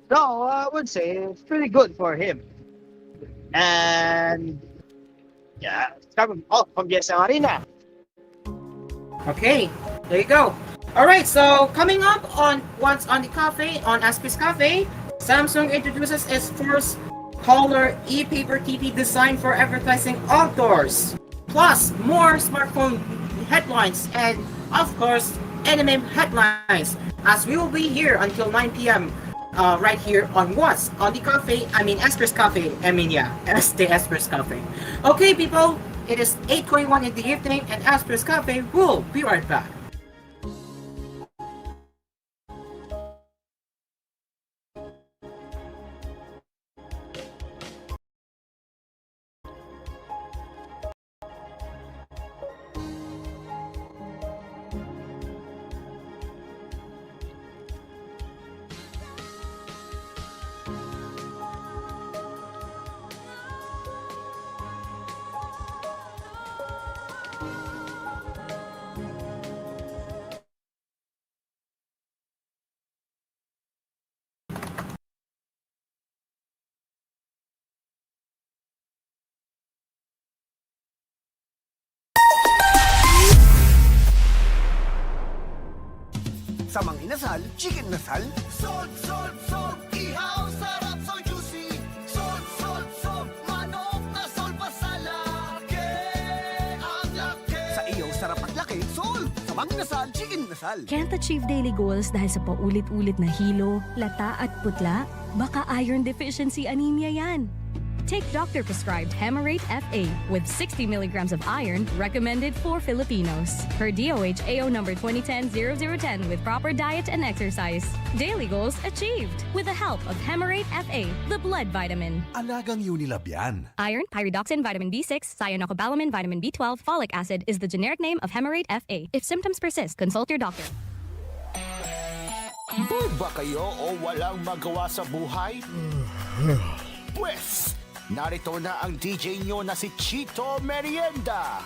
So I would say it's pretty good for him. And Yeah. Pambiesa Marina. Okay, there you go. Alright, so coming up on what's on the cafe, on Asphere's Cafe, Samsung introduces its first color e-paper TV designed for advertising outdoors. Plus, more smartphone headlines and, of course, anime headlines, as we will be here until 9 p.m. Right here on what's on the cafe, Asphere's Cafe, it's the Asphere's Cafe. Okay, people, it is 8:21 in the evening, and Asphere's Cafe will be right back. Sa mga inasal, chicken nasal. Salt, salt, salt, ihaw, sarap, so juicy. Salt, salt, salt, manok na sol pasala. Ang laki. Sa iyo, sarap at laki, sol. Sa mga inasal, chicken nasal. Can't achieve daily goals dahil sa paulit-ulit na hilo, lata at putla? Baka iron deficiency anemia yan. Take doctor-prescribed Hemarate FA with 60 milligrams of iron recommended for Filipinos. Per DOH AO number 2010-0010 with proper diet and exercise. Daily goals achieved with the help of Hemarate FA, the blood vitamin. Alagang Unilab yan. Iron, pyridoxine, vitamin B6, cyanocobalamin, vitamin B12, folic acid is the generic name of Hemarate FA. If symptoms persist, consult your doctor. Bored ba kayo o walang magawa sa buhay? Pwes, narito na ang DJ nyo na si Chito Merienda,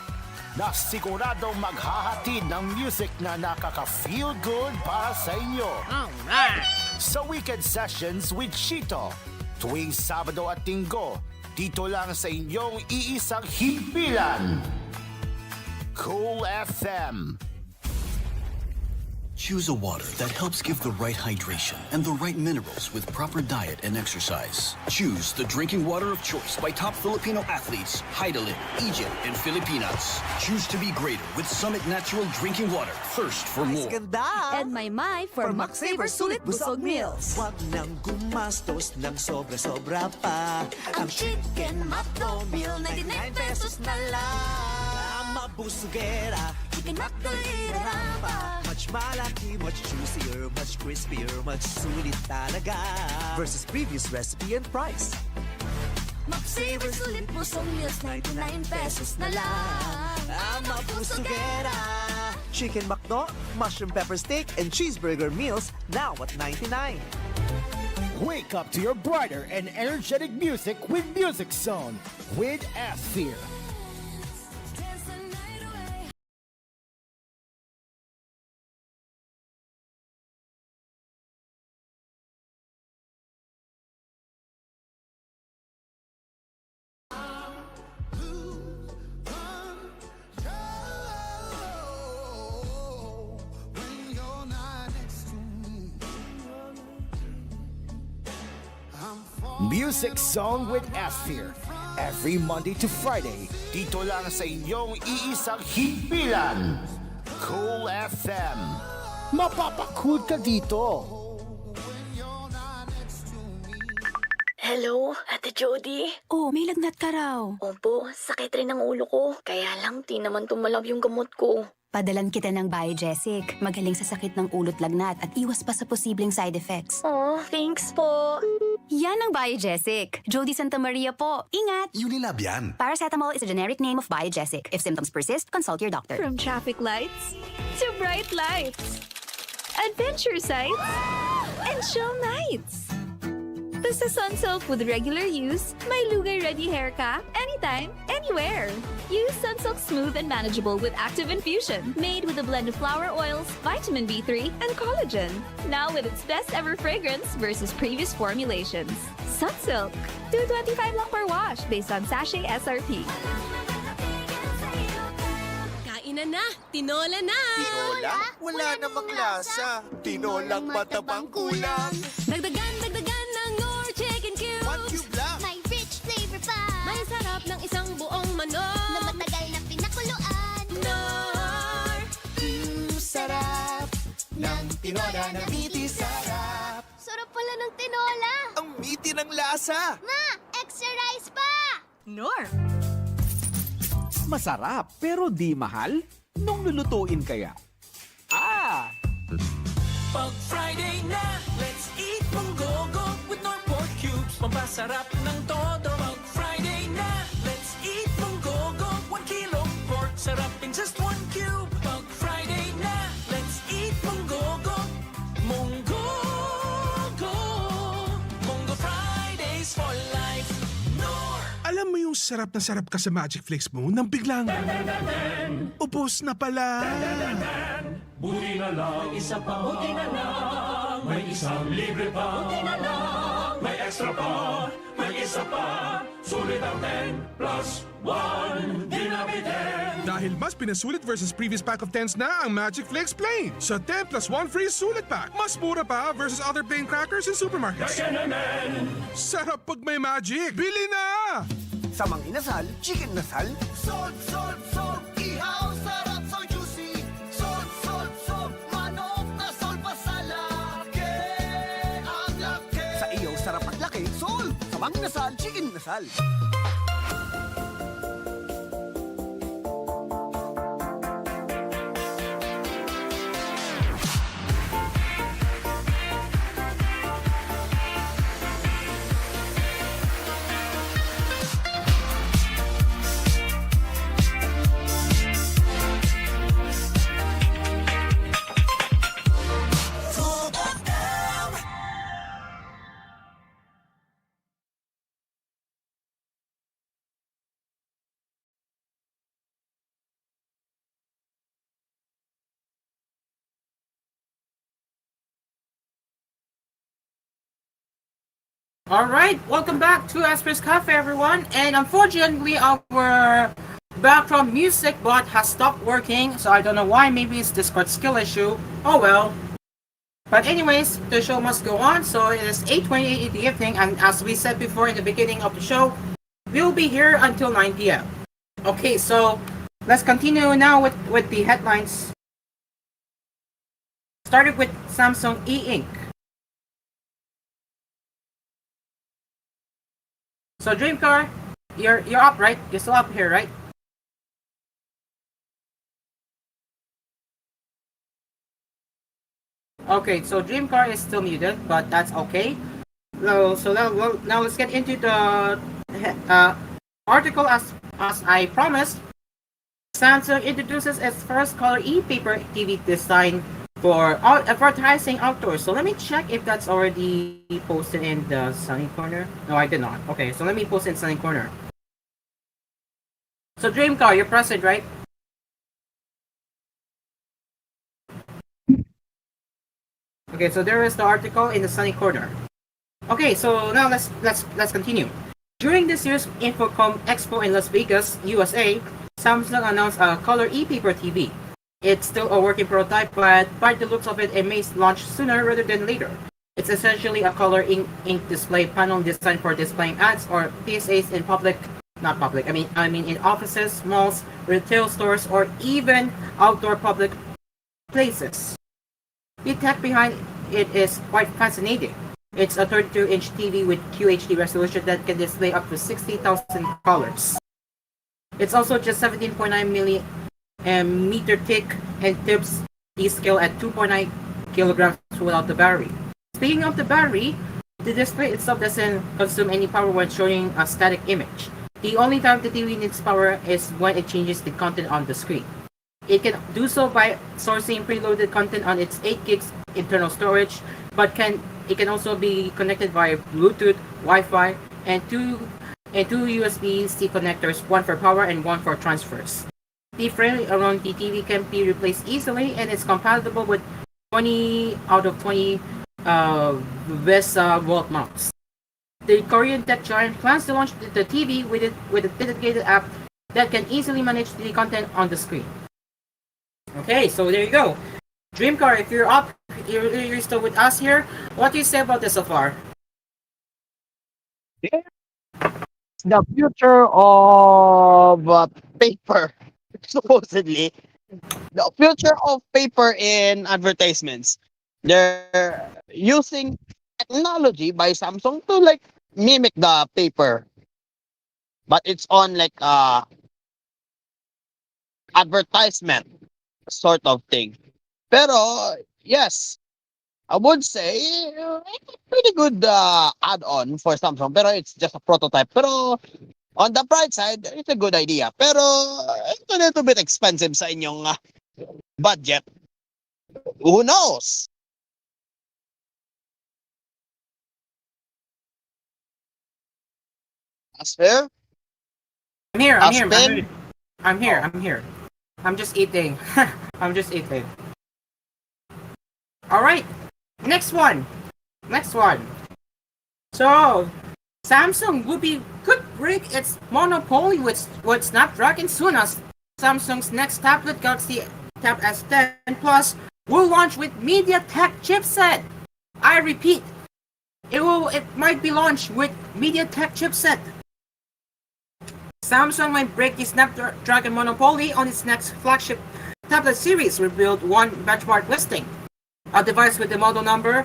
na siguradong maghahatid ng music na nakaka-feel good para sa inyo. Alright! Sa Weekend Sessions with Chito, tuwing Sabado at Linggo, dito lang sa inyong iisang himpilan. Cool FM. Choose a water that helps give the right hydration and the right minerals with proper diet and exercise. Choose the drinking water of choice by top Filipino athletes Heidelin, Egypt, and Filipinas. Choose to be greater with Summit Natural Drinking Water. Thirst for more. And my for Max Saver Sulit Busog Meals. Huwag nang gumastos ng sobra-sobra pa. Ang chicken McDo meal, 99 pesos na lang. Mabusugera, chicken McDo iraramba. Much malaki, much juicier, much crispier, much sulit talaga. Versus previous recipe and price. Max Saver Sulit Busog Meals, 99 pesos na lang. Ang mabusugera. Chicken McDo, mushroom pepper steak, and cheeseburger meals now at 99. Wake up to your brighter and energetic music with Music Zone with Asphere. Music Zone with Asphere. Every Monday to Friday, dito lang sa inyong iisang himpilan. Cool FM. Mapapakool ka dito. Hello, Ate Jody? Oh, may lagnat ka raw. Opo, sakit rin ang ulo ko. Kaya lang, di naman tumalab yung gamot ko. Padalan kita ng Biogesic. Magaling sa sakit ng ulo't lagnat at iwas pa sa posibleng side effects. Oh, thanks po. Yan ang Biogesic. Jody Santa Maria po. Ingat! Unilab yan. Paracetamol is a generic name of Biogesic. If symptoms persist, consult your doctor. From traffic lights to bright lights, adventure sites, and chill nights. Basta Sunsilk with regular use, may lugay-ready hair ka anytime, anywhere. Use Sunsilk Smooth and Manageable with Active Infusion, made with a blend of flower oils, vitamin B3, and collagen. Now with its best-ever fragrance versus previous formulations. Sunsilk, $2.25 lang per wash based on sachet SRP. Ina na, tinola na! Tinola? Wala namang lasa. Tinolang matabang kulang. Dagdagan ng Nor Chicken Cubes! 1 cube lang. May rich flavor pa. May sarap ng isang buong manok! Na matagal na pinakuluan. Nor! Sarap ng tinola na miti sarap. Sarap pala ng tinola. Ang miti ng lasa. Ma, extra rice pa. Nor! Masarap pero di mahal? Nung lulutuin kaya? Pag Friday na, let's eat monggogo with Nor Pork Cubes. Pampasarap ng todo. Pag Friday na, let's eat monggogo. 1 kilo pork, sarap in just 1 cube. Pag Friday na, let's eat monggogo. Monggogo. Mongo Fridays for life. Nor! Alam mo yung sarap na sarap ka sa Magic Flakes mo nang biglang ubos na pala. Buti na lang, may isa pa. Buti na lang, may isang libre pa. Buti na lang, may extra pa. May isa pa, sulit ang 10 plus 1. Dinami 10. Dahil mas pinasulit versus previous pack of 10s na ang Magic Flakes Plain. Sa 10 plus 1 free sulit pack. Mas mura pa versus other plain crackers in supermarkets. Sarap pag may magic. Bili na! Sa mga inasal, chicken nasal. Salt, salt, salt. Ihaw, sarap, so juicy. Salt, salt, salt. Manok na salt pa sa laki. Ang laki. Sa iyo, sarap at laki. Sol! Sa mga inasal, chicken nasal. Alright, welcome back to Asphere's Cafe, everyone. And unfortunately, our background music bot has stopped working, so I don't know why. Maybe it's Discord skill issue. Oh well. But anyways, the show must go on. So it is 8:28 in the evening, and as we said before in the beginning of the show, we'll be here until 9 p.m. Okay, so let's continue now with the headlines. Started with Samsung E-Ink. So Dreamcar, you're up, right? You're still up here, right? Okay, so Dreamcar is still muted, but that's okay. So now let's get into the article as I promised. Samsung introduces its first color e-paper TV design for advertising outdoors. So let me check if that's already posted in the Sunny Corner. No, I did not. Okay, so let me post in Sunny Corner. So Dreamcar, you're present, right? Okay, so there is the article in the Sunny Corner. Okay, so now let's continue. During this year's Infocom Expo in Las Vegas, USA, Samsung announced a color e-paper TV. It's still a working prototype, but by the looks of it, it may launch sooner rather than later. It's essentially a color ink display panel designed for displaying ads or PSAs in in offices, malls, retail stores, or even outdoor public places. The tech behind it is quite fascinating. It's a 32-inch TV with QHD resolution that can display up to 60,000 colors. It's also just 17.9 meter thick and tips the scale at 2.9 kilograms without the battery. Speaking of the battery, the display itself doesn't consume any power when showing a static image. The only time the TV needs power is when it changes the content on the screen. It can do so by sourcing preloaded content on its 8 gigs internal storage, but it can also be connected via Bluetooth, Wi-Fi, and two USB-C connectors, one for power and one for transfers. The frame around the TV can be replaced easily, and it's compatible with 20 out of 20 VESA wall mounts. The Korean tech giant plans to launch the TV with a dedicated app that can easily manage the content on the screen. Okay, so there you go. Dreamcar, if you're up, you're still with us here. What do you say about this so far? The future of paper, supposedly. The future of paper in advertisements. They're using technology by Samsung to like mimic the paper, but it's on like advertisement sort of thing. Pero yes, I would say it's a pretty good add-on for Samsung. Pero it's just a prototype. Pero on the bright side, it's a good idea. Pero it's a little bit expensive sa inyong budget. Who knows? Asphere? I'm here, I'm here, I'm Aspen? here. I'm here, I'm here. I'm just eating. I'm just eating. Alright, next one. Next one. So, Samsung could break its monopoly with Snapdragon soon as Samsung's next tablet Galaxy Tab S10 Plus will launch with MediaTek chipset. I repeat, it might be launched with MediaTek chipset. Samsung might break the Snapdragon monopoly on its next flagship tablet series, revealed one benchmark listing. A device with the model number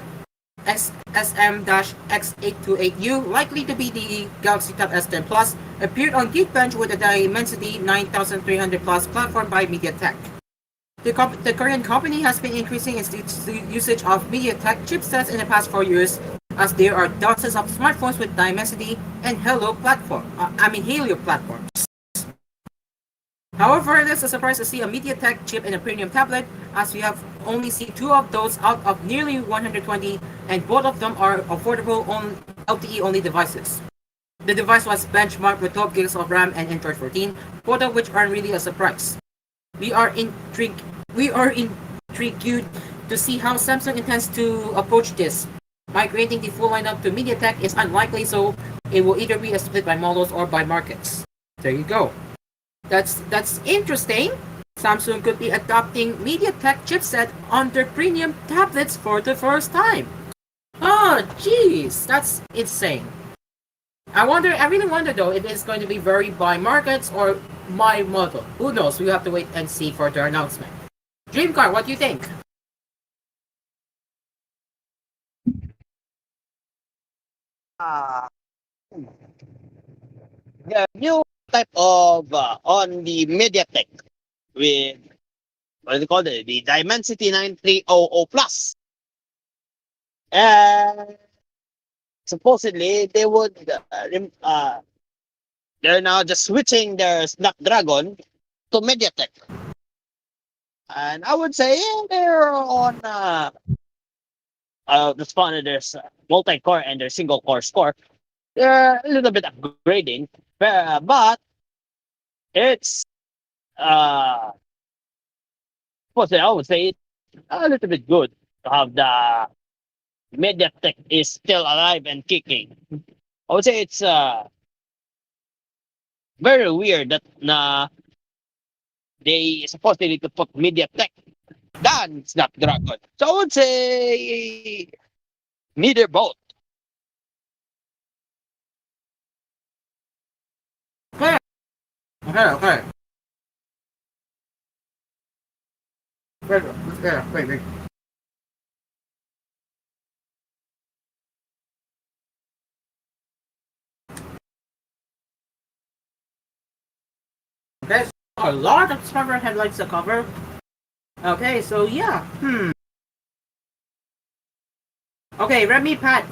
SM-X828U, likely to be the Galaxy Tab S10 Plus, appeared on Geekbench with a Dimensity 9300 Plus platform by MediaTek. The Korean company has been increasing its usage of MediaTek chipsets in the past 4 years, as there are dozens of smartphones with Dimensity and Helio platforms. However, it is a surprise to see a MediaTek chip in a premium tablet, as we have only seen 2 of those out of nearly 120, and both of them are affordable LTE-only devices. The device was benchmarked with 12 gigs of RAM and Android 14, both of which aren't really a surprise. We are intrigued to see how Samsung intends to approach this. Migrating the full lineup to MediaTek is unlikely, so it will either be a split by models or by markets. There you go. That's interesting. Samsung could be adopting MediaTek chipset on their premium tablets for the first time. Oh, jeez, that's insane. I really wonder though if it's going to be very by markets or my model. Who knows? We have to wait and see for their announcement. Dreamcar, what do you think? Uh, the new type of on the MediaTek with what is it called? The Dimensity 9300 Plus. And supposedly they would they're now just switching their Snapdragon to MediaTek. And I would say they're on there's multi-core and their single core score. They're a little bit upgrading, but it's uh I would say it's a little bit good to have the MediaTek is still alive and kicking. I would say it's very weird that they supposedly to put MediaTek than Snapdragon. So I would say neither both. Okay, okay. Wait. Okay, so a lot of server headlights to cover. Okay, so yeah. Okay, Redmi Pad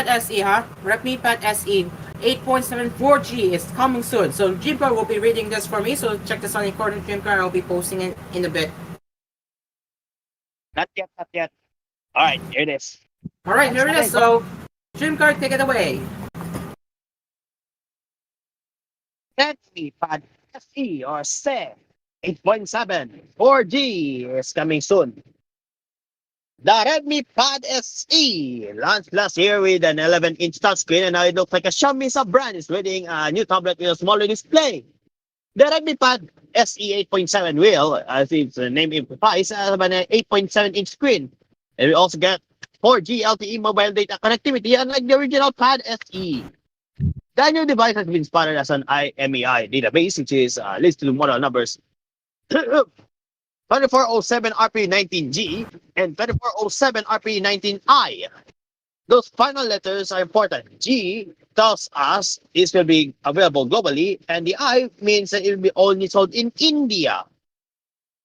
SE, huh? Redmi Pad SE 8.74G is coming soon. So Jimper will be reading this for me. So check this on the corner, Jimper. I'll be posting it in a bit. Not yet. All right, here it is. All right, here it is. So Jimper, take it away. Redmi Pad SE or SE 8.7 4G is coming soon. The Redmi Pad SE launched last year with an 11-inch touchscreen, and now it looks like a Xiaomi sub-brand is readying a new tablet with a smaller display. The Redmi Pad SE 8.7 will, as its name implies, have an 8.7-inch screen. And we also get 4G LTE mobile data connectivity, unlike the original Pad SE. The new device has been spotted as an IMEI database, which is listed to model numbers 2407 RP19G and 2407 RP19I. Those final letters are important. G tells us this will be available globally, and the I means that it will be only sold in India.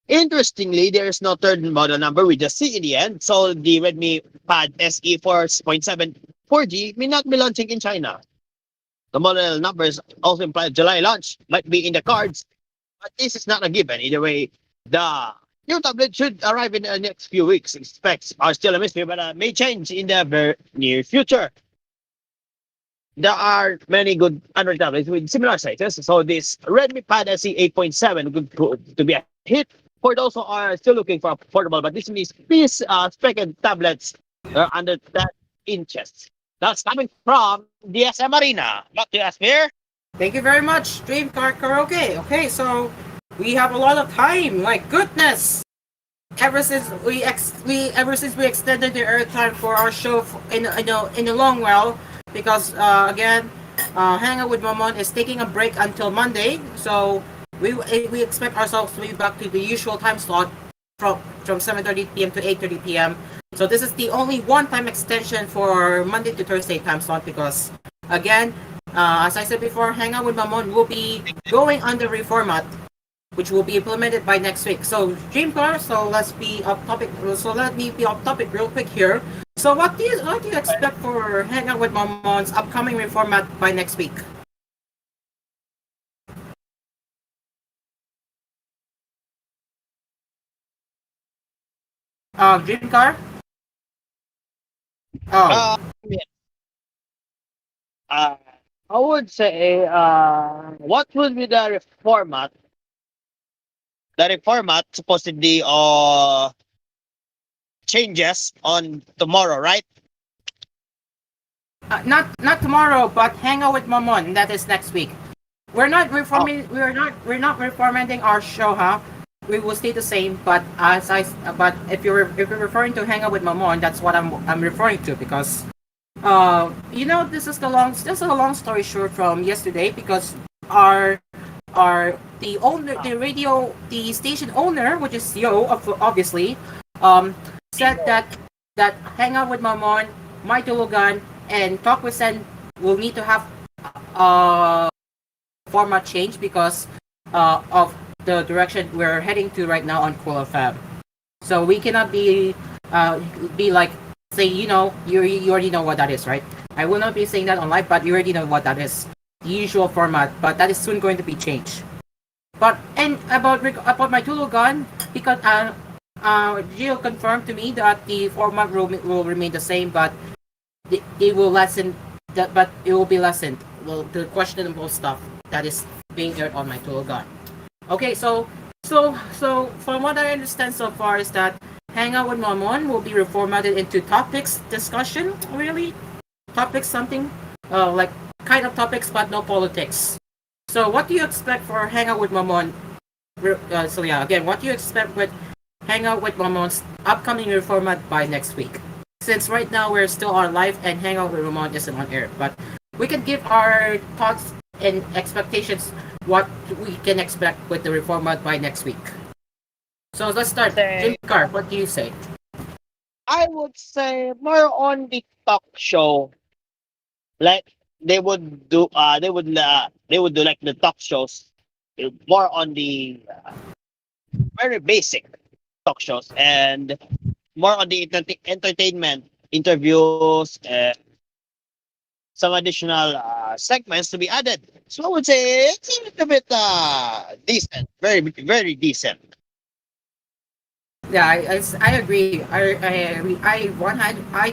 Interestingly, there is no third model number with the C in the end, so the Redmi Pad SE 4.7 4G may not be launching in China. The model numbers also imply July launch might be in the cards, but this is not a given. Either way, the new tablet should arrive in the next few weeks. Specs are still a mystery, but may change in the very near future. There are many good Android tablets with similar sizes, so this Redmi Pad SE 8.7 could prove to be a hit for those who are still looking for affordable but these spec tablets under 10 inches. That's coming from DSM Arena. Back to Asphere. Thank you very much, Dream Car Karaoke. Okay, so we have a lot of time. Like goodness, ever since we extended the airtime for our show in a long while, because again, Hang Out with Momon is taking a break until Monday, so we expect ourselves to be back to the usual time slot from 7:30 p.m. to 8:30 p.m. So this is the only one-time extension for Monday to Thursday time slot because, again, as I said before, Hang Out with Mamon will be going under reformat, which will be implemented by next week. So Dreamcar, so let's be off topic. So let me be off topic real quick here. So what do you expect for Hang Out with Mamon's upcoming reformat by next week? Dreamcar? Oh. I would say, what would be the reformat? The reformat supposedly changes on tomorrow, right? Not tomorrow, but Hang Out with Mamon. That is next week. We're not reforming. We're not reformatting our show, huh? We will stay the same. But if you're referring to Hang Out with Mamon, that's what I'm referring to because this is a long story short from yesterday because the station owner, which is Yo, obviously, said that Hang Out with Mamon, My Tulugan, and Talk with Sen will need to have format change because of the direction we're heading to right now on Cool FM. So we cannot be like say you already know what that is, right? I will not be saying that on live, but you already know what that is. The usual format, but that is soon going to be changed. But and about my Tulugan, because Gio confirmed to me that the format will remain the same, but they will lessen that, but it will be lessened. Well, the questionable stuff that is being aired on my Tulugan. Okay, so from what I understand so far is that Hang Out with Mamon will be reformatted into topics discussion, really? Topics something? Like kind of topics but no politics. So what do you expect for Hang Out with Mamon? Again, what do you expect with Hang Out with Mamon's upcoming reformat by next week? Since right now we're still on live and Hang Out with Mamon isn't on air, but we can give our thoughts and expectations what we can expect with the reformat by next week. So let's start. Jim Carr, what do you say? I would say more on the talk show. Like they would do like the talk shows more on the very basic talk shows and more on the entertainment interviews some additional segments to be added. So I would say it's a little bit decent, very very decent. Yeah, I agree. I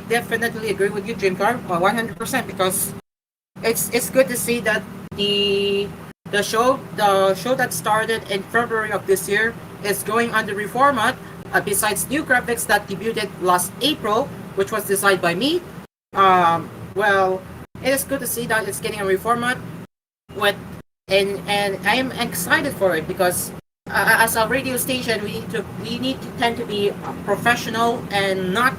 definitely agree with you, Jim Carr, 100% because it's good to see that the show that started in February of this year is going under reformat. Besides new graphics that debuted last April, which was designed by me. Well, it is good to see that it's getting a reformat with and I am excited for it because as a radio station, we need to tend to be professional and not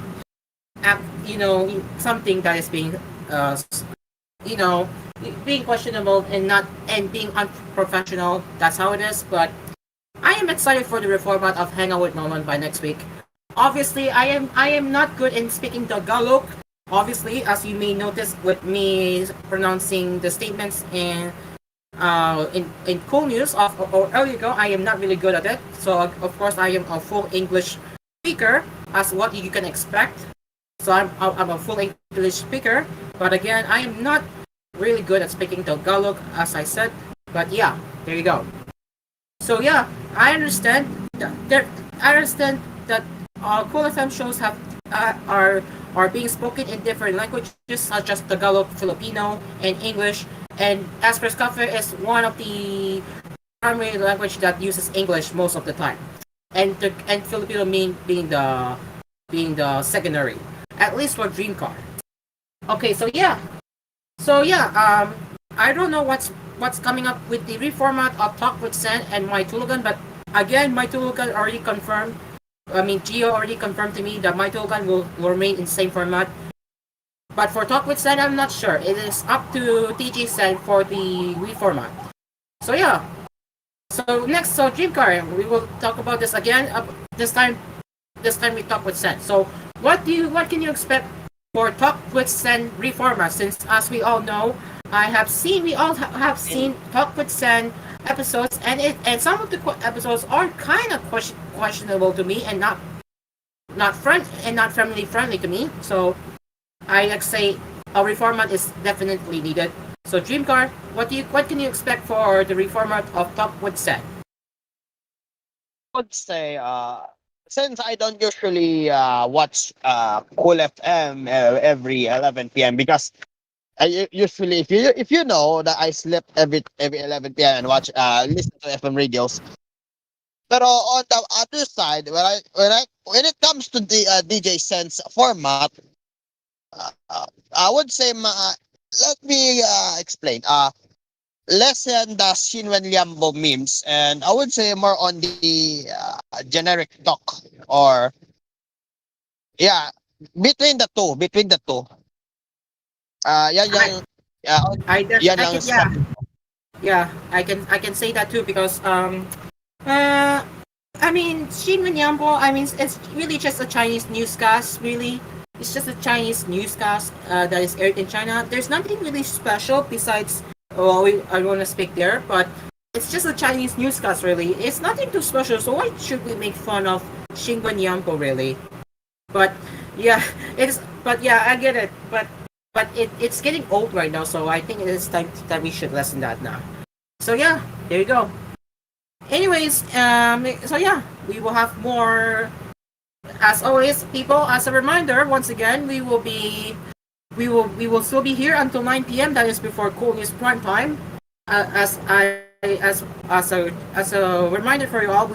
something that is being uh, you know being questionable and not and being unprofessional. That's how it is. But I am excited for the reformat of Hang Out with Nolan by next week. Obviously, I am not good in speaking Tagalog. Obviously, as you may notice with me pronouncing the statements in cool news or earlier ago, I am not really good at it. So of course, I am a full English speaker as what you can expect. So I'm a full English speaker, but again, I am not really good at speaking Tagalog, as I said. But yeah, there you go. So yeah, I understand I understand that Cool FM shows are being spoken in different languages such as Tagalog, Filipino, and English. And Aspers Cafe is one of the primary language that uses English most of the time, and Filipino being the secondary, at least for Dream Car. Okay, so yeah, I don't know what's coming up with the reformat of Talk with Sen and My Tulugan, but again, My Tulugan already confirmed. I mean, Gio already confirmed to me that My Tulugan will remain in the same format. But for Talk with Sen, I'm not sure. It is up to TG Sen for the reformat. So yeah. So Dream Car, we will talk about this again. This time, this time we talk with Sen. So what can you expect for Talk with Sen reformat? Since as we all know, we all have seen Talk with Sen episodes, and some of the episodes are kind of questionable to me and not family friendly to me. So I say a reformat is definitely needed. So Dreamcar, what can you expect for the reformat of Talk with Sen? Would say since I don't usually watch Cool FM every 11 p.m. because usually if you know that I sleep every 11 p.m. and watch listen to FM radios. Pero on the other side, when it comes to the DJ Sense format, I would say let me explain. Lessen the Shinwen Liambo memes, and I would say more on the generic talk or yeah, between the two. Yan yung yan I lang can sa yeah, I can say that too because uh I mean Shin Yambo, I mean it's really just a Chinese newscast really. It's just a Chinese newscast that is aired in China. There's nothing really special besides I want to speak there, but it's just a Chinese newscast really. It's nothing too special, so why should we make fun of Shingon Yambo really? But yeah, it's but yeah, I get it. But it's getting old right now, so I think it is time that we should lessen that now. So yeah, there you go. Anyways, so yeah, we will have more. As always, people. As a reminder, once again, we will still be here until 9 p.m. That is before Cool News Prime Time. As a reminder for you all,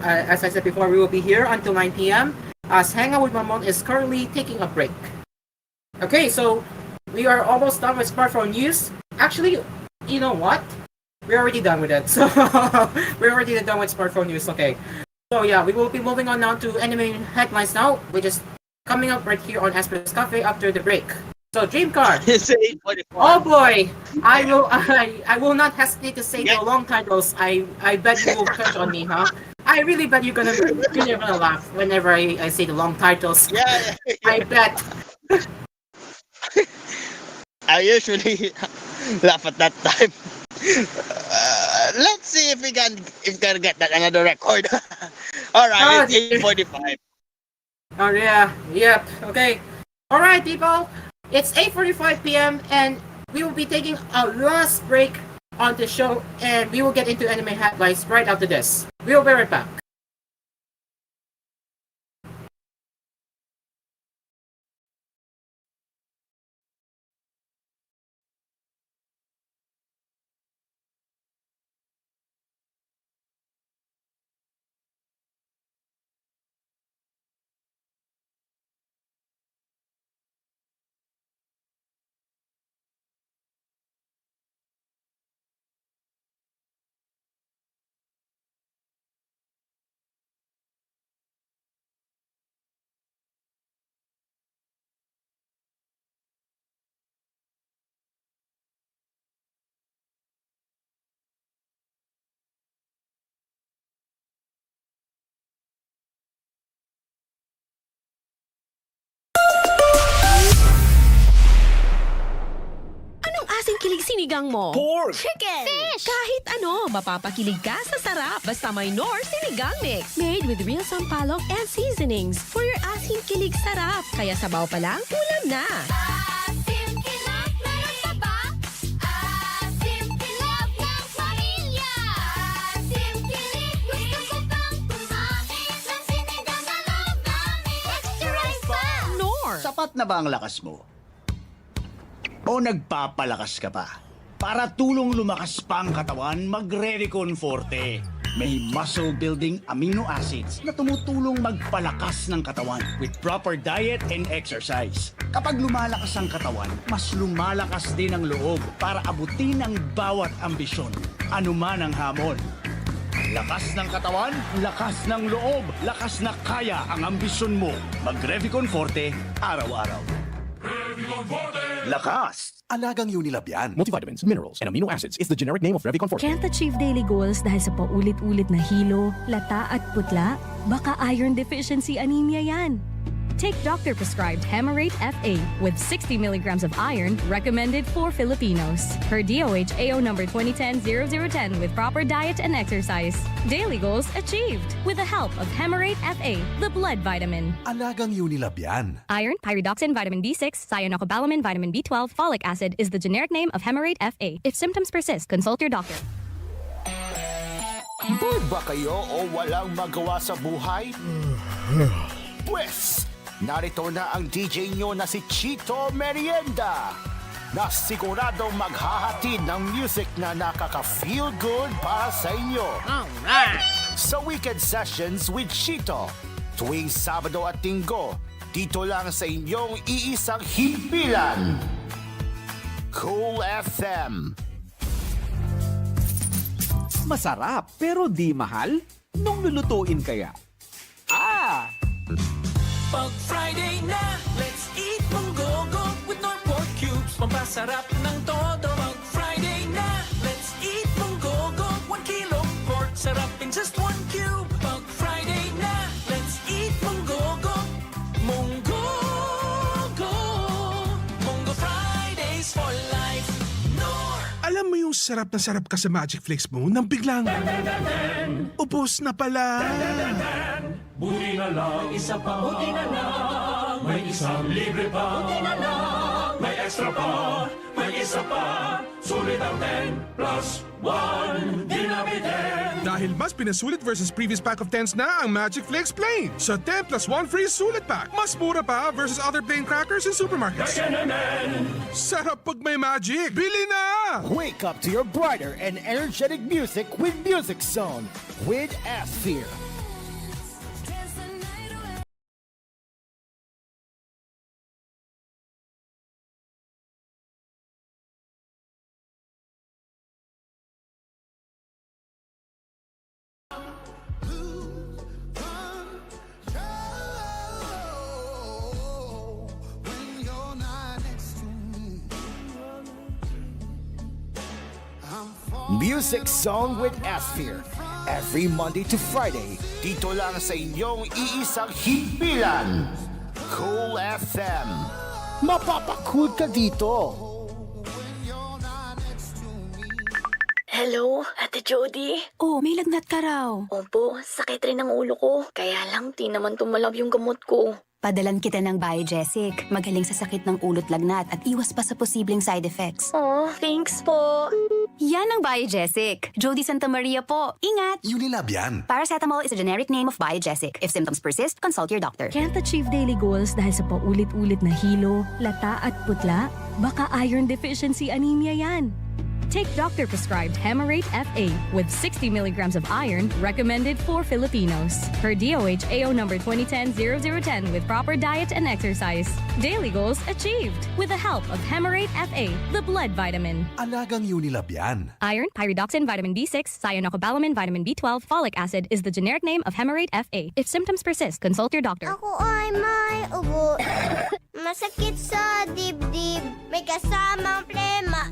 as I said before, we will be here until 9 p.m. As Hangout with Mamon is currently taking a break. Okay, so we are almost done with smartphone news. Actually, you know what? We're already done with it. So we're already done with smartphone news. Okay. So yeah, we will be moving on now to anime headlines now, which is coming up right here on Aspers Cafe after the break. So Dream Car. Oh boy, I will not hesitate to say the long titles. I bet you will catch on me, huh? I really bet you're gonna laugh whenever I say the long titles. yeah. I bet. I usually laugh at that time. Let's see if we can get that another record. All right, it's 8:45. Oh yeah, yep. Okay. All right, people. It's 8:45 p.m. and we will be taking a last break on the show, and we will get into anime headlines right after this. We will be right back. sinigang mo? Pork! Chicken! Fish! Kahit ano, mapapakilig ka sa sarap. Basta may Knorr sinigang mix. Made with real sampalok and seasonings for your asin kilig sarap. Kaya sabaw pa lang, ulam na. Asim Kilab, meron pa ba? Asim Kilab ng pamilya. Asim Kilig, gusto ko pang kumain ng sinigang na loob namin. Extra rice pa! Knorr! Sapat na ba ang lakas mo? O nagpapalakas ka pa? Para tulong lumakas pa ang katawan, mag-Revicon Forte. May muscle-building amino acids na tumutulong magpalakas ng katawan with proper diet and exercise. Kapag lumalakas ang katawan, mas lumalakas din ang loob para abutin ang bawat ambisyon, anuman ang hamon. Lakas ng katawan, lakas ng loob, lakas na kaya ang ambisyon mo. Mag-Revicon Forte, araw-araw. Lakas! Alagang Unilab yan. Multivitamins, minerals, and amino acids is the generic name of Revicon Forte. Can't achieve daily goals dahil sa paulit-ulit na hilo, lata at putla? Baka iron deficiency anemia yan. Take doctor-prescribed Hemarate FA with 60 milligrams of iron recommended for Filipinos. Per DOH AO number 2010-0010 with proper diet and exercise. Daily goals achieved with the help of Hemarate FA, the blood vitamin. Alagang Unilab yan. Iron, pyridoxine, vitamin B6, cyanocobalamin, vitamin B12, folic acid is the generic name of Hemarate FA. If symptoms persist, consult your doctor. Bored ba kayo o walang magawa sa buhay? Pwes, narito na ang DJ nyo na si Chito Merienda na siguradong maghahatid ng music na nakaka-feel good para sa inyo. Alright! Sa Weekend Sessions with Chito, tuwing Sabado at Linggo, dito lang sa inyong iisang himpilan. Cool FM. Masarap pero di mahal? Nung lulutuin kaya? Pag Friday na, let's eat munggogo with Knorr pork cubes. Pampasarap ng todo. Pag Friday na, let's eat munggogo. 1 kilo pork, sarap in just 1 cube. Pag Friday na, let's eat munggogo. Munggogo. Munggo Fridays for life. Knorr! Alam mo yung sarap na sarap ka sa Magic Flakes mo nang biglang ubos na pala. Buti na lang, isa pa. Buti na lang, may isang libre pa. Buti na lang, may extra pa. May isa pa, sulit ang 10 plus 1. Di na bitin. Dahil mas pinasulit versus previous pack of 10s na ang Magic Flakes Plain. Sa 10 plus 1 free sulit pack. Mas mura pa versus other plain crackers in supermarkets. Sarap pag may magic. Bili na! Wake up to your brighter and energetic music with Music Zone with Asphere. Music Zone with Asphere. Every Monday to Friday, dito lang sa inyong iisang himpilan. Cool FM. Mapapakool ka dito. Hello, Ate Jody? Oh, may lagnat ka raw. Opo, sakit rin ang ulo ko. Kaya lang, di naman tumalab yung gamot ko. Padalan kita ng Biogesic. Magaling sa sakit ng ulot lagnat at iwas pa sa posibleng side effects. Oh, thanks po. Yan ang Biogesic. Jody Santa Maria po. Ingat! Unilab yan. Paracetamol is a generic name of Biogesic. If symptoms persist, consult your doctor. Can't achieve daily goals dahil sa paulit-ulit na hilo, lata at putla? Baka iron deficiency anemia yan. Take doctor-prescribed Hemarate FA with 60 milligrams of iron recommended for Filipinos. Per DOH AO number 2010-0010 with proper diet and exercise. Daily goals achieved with the help of Hemarate FA, the blood vitamin. Alagang Unilab yan. Iron, pyridoxine, vitamin B6, cyanocobalamin, vitamin B12, folic acid is the generic name of Hemarate FA. If symptoms persist, consult your doctor. Ako ay may ubo. Masakit sa dibdib, may kasamang plema.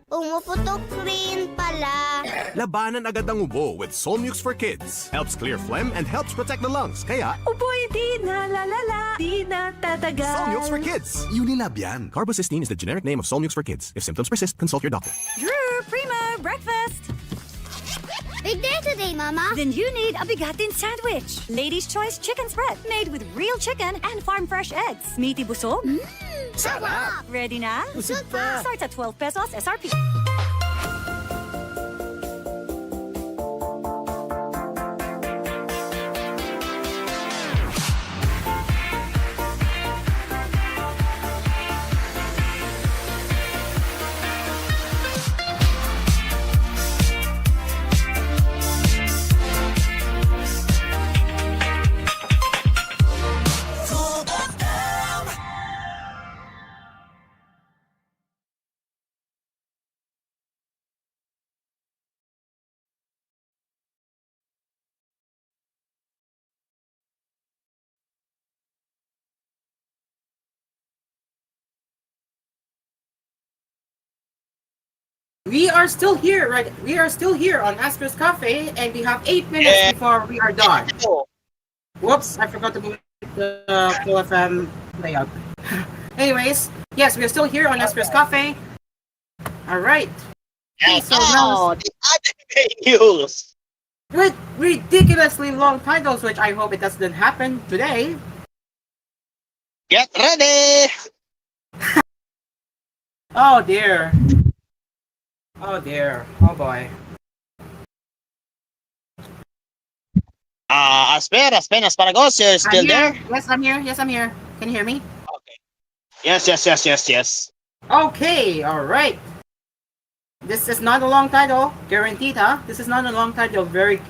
Umuputok rin pala. Labanan agad ang ubo with Solmux for Kids. Helps clear phlegm and helps protect the lungs. Kaya, Uboy, di na lalala, di na tatagal. Solmux for Kids. Unilab yan. Carbocysteine is the generic name of Solmux for Kids. If symptoms persist, consult your doctor. Drew, Prima, breakfast! Big day today, Mama. Then you need a bigatin sandwich. Ladies' Choice Chicken Spread, made with real chicken and farm-fresh eggs. Meaty busog? Sarap! Ready na? Busog pa. Starts at 12 pesos SRP. We are still here, right? We are still here on Asphere's Cafe, and we have 8 minutes before we are done. Whoops, I forgot to move the Full FM layout. Anyways, yes, we're still here on Asphere's Cafe. Alright. Okay, so now the anime news. with ridiculously long titles, which I hope it doesn't happen today. Get ready! Oh dear. Oh dear. Oh boy. Asphere, Asparagos, you're still I'm there? here. Yes, I'm here. Yes, I'm here. Can you hear me? Yes. Okay, alright. This is not a long title. Guaranteed, huh? This is not a long title. Very,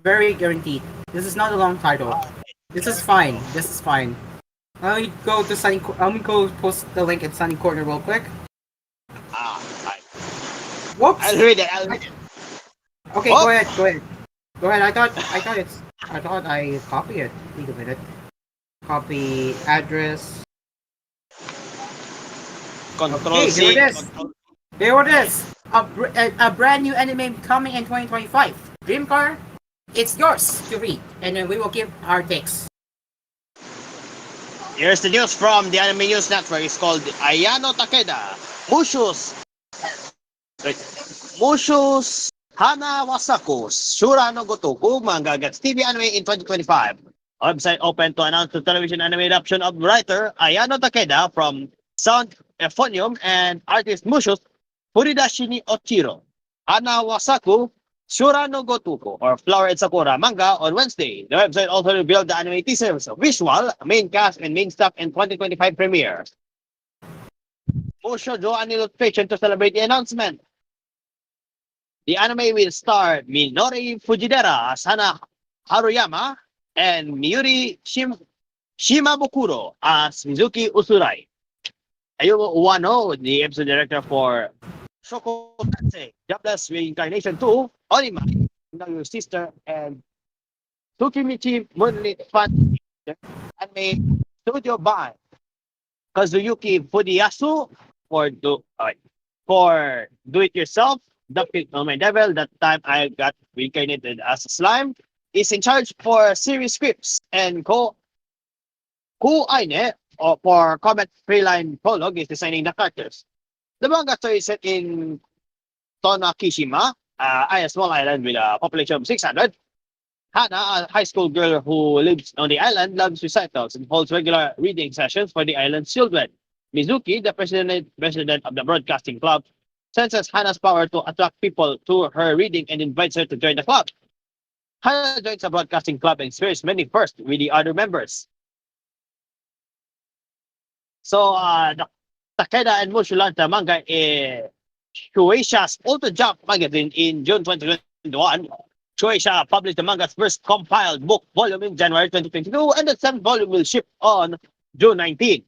very guaranteed. This is not a long title. This is fine. This is fine. Let me go to Sunny. Let me go post the link in Sunny Corner real quick. Whoops. I'll read it. Okay, go ahead. Go ahead. I thought I copy it. Wait a minute. Copy address. Control Okay, C. here it is. Here it is. A brand new anime coming in 2025. Dream Car, it's yours to read, and then we will give our takes. Here's the news from the Anime News Network. It's called Ayano Takeda. Mushus Hana Wasaku Shura no Gotoku manga gets TV anime in 2025. Website open to announce the television anime adaptation of writer Ayano Takeda from Sound Euphonium and artist Mushus Furidashi ni Ochiro. Hana Wasaku Shura no Gotoku or Flower and Sakura manga on Wednesday. The website also revealed the anime teasers, visual, main cast, and main staff in 2025 premiere. Musho drew an illustration to celebrate the announcement. The anime will star Minori Fujidera as Hana Haruyama and Miyuri Shimabukuro as Mizuki Usurai. Ayumu Uwano, the episode director for Shoko Tensei, Jobless Reincarnation 2, Onima, your sister, and Tsukimichi Moonlit Fan Anime Studio by Kazuyuki Fudiyasu for Do It Yourself. Duckpig on my devil, that time I got reincarnated as a slime, is in charge for series scripts, and Ko Aine for Comet Freeline Prologue is designing the characters. The manga story is set in Tonakishima, a small island with a population of 600. Hana, a high school girl who lives on the island, loves recitals and holds regular reading sessions for the island's children. Mizuki, the president of the broadcasting club, senses Hana's power to attract people to her reading and invites her to join the club. Hana joins the broadcasting club and experiences many firsts with the other members. So, the Takeda and Mushu launched the manga in Shueisha's Auto Jump magazine in June 2021. Shueisha published the manga's first compiled book volume in January 2022, and the 7th volume will ship on June 19.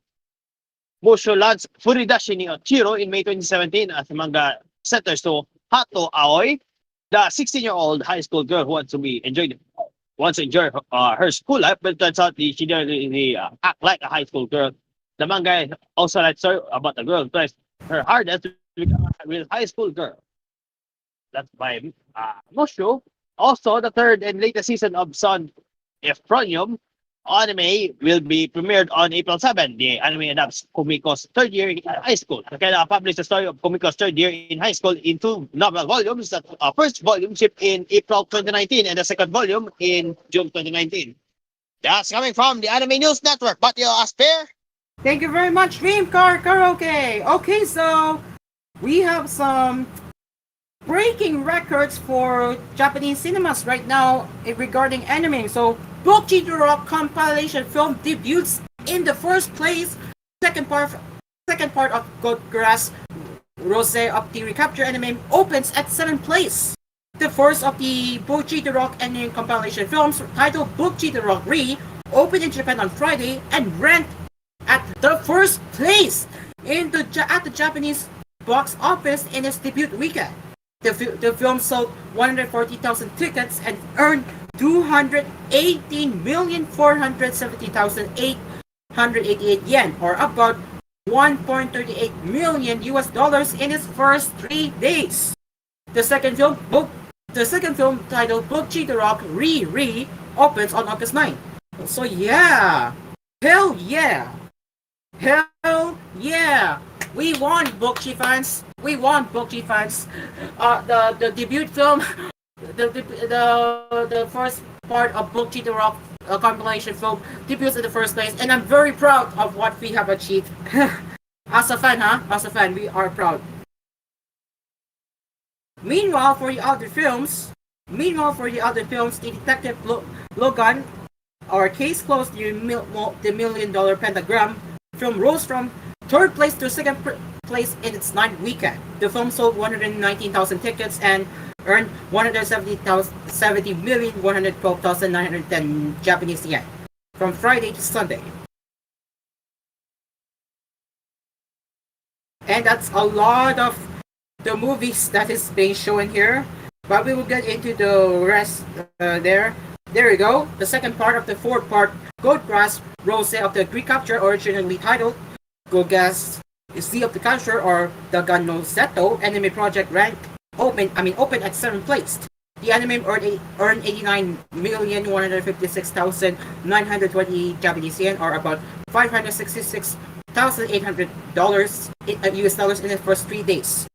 Musho launched Furidashi ni Ochiro in May 2017 as the manga centers to Hato Aoi, the 16-year-old high school girl who wants to enjoy her school life, but turns out she doesn't really act like a high school girl. the manga also writes story about a girl who tries her hardest to become a real high school girl. That's by Mushu. Also, the third and latest season of Son If Pronium anime will be premiered on April 7. The anime adapts Kumiko's third year in high school. Takeda published the story of Kumiko's third year in high school in two novel volumes. The first volume shipped in April 2019 and the second volume in June 2019. That's coming from the Anime News Network. But you Asphere? Thank you very much, Dream Car Karaoke. Okay, so we have some breaking records for Japanese cinemas right now regarding anime. So, Bokchi the Rock compilation film debuts in the first place. Second part of Gold Grass Rose of the recapture anime opens at 7th place. The first of the Bokchi the Rock anime compilation films, titled Bokchi the Rock Re, opened in Japan on Friday and ranked at the first place at the Japanese box office in its debut weekend. The film sold 140,000 tickets and earned 218,470,888 yen, or about $1.38 million in its first 3 days. The second film, titled Bokchi the Rock Re opens on August 9. So yeah, hell yeah, we won, Bokchi fans. We won, Bokchi fans. The debut film, the first part of Bokchi the Rock compilation film debuts in the first place, and I'm very proud of what we have achieved. As a fan, we are proud. Meanwhile, for the other films, the Detective Logan, our Case Closed, the $1 million Pentagram film rose from third place to second place in its 9th weekend. The film sold 119,000 tickets and earned 170,112,910 Japanese yen from Friday to Sunday. And that's a lot of the movies that is being shown here, but we will get into the rest there. There we go. The second part of the fourth part, Gold Grass Rose of the Recapture, originally titled Gogas Sea of the Capture or the Gano Zeto anime project opened at 7th place. The anime earned 89,156,920 Japanese yen, or about $566,800 US dollars in the first 3 days.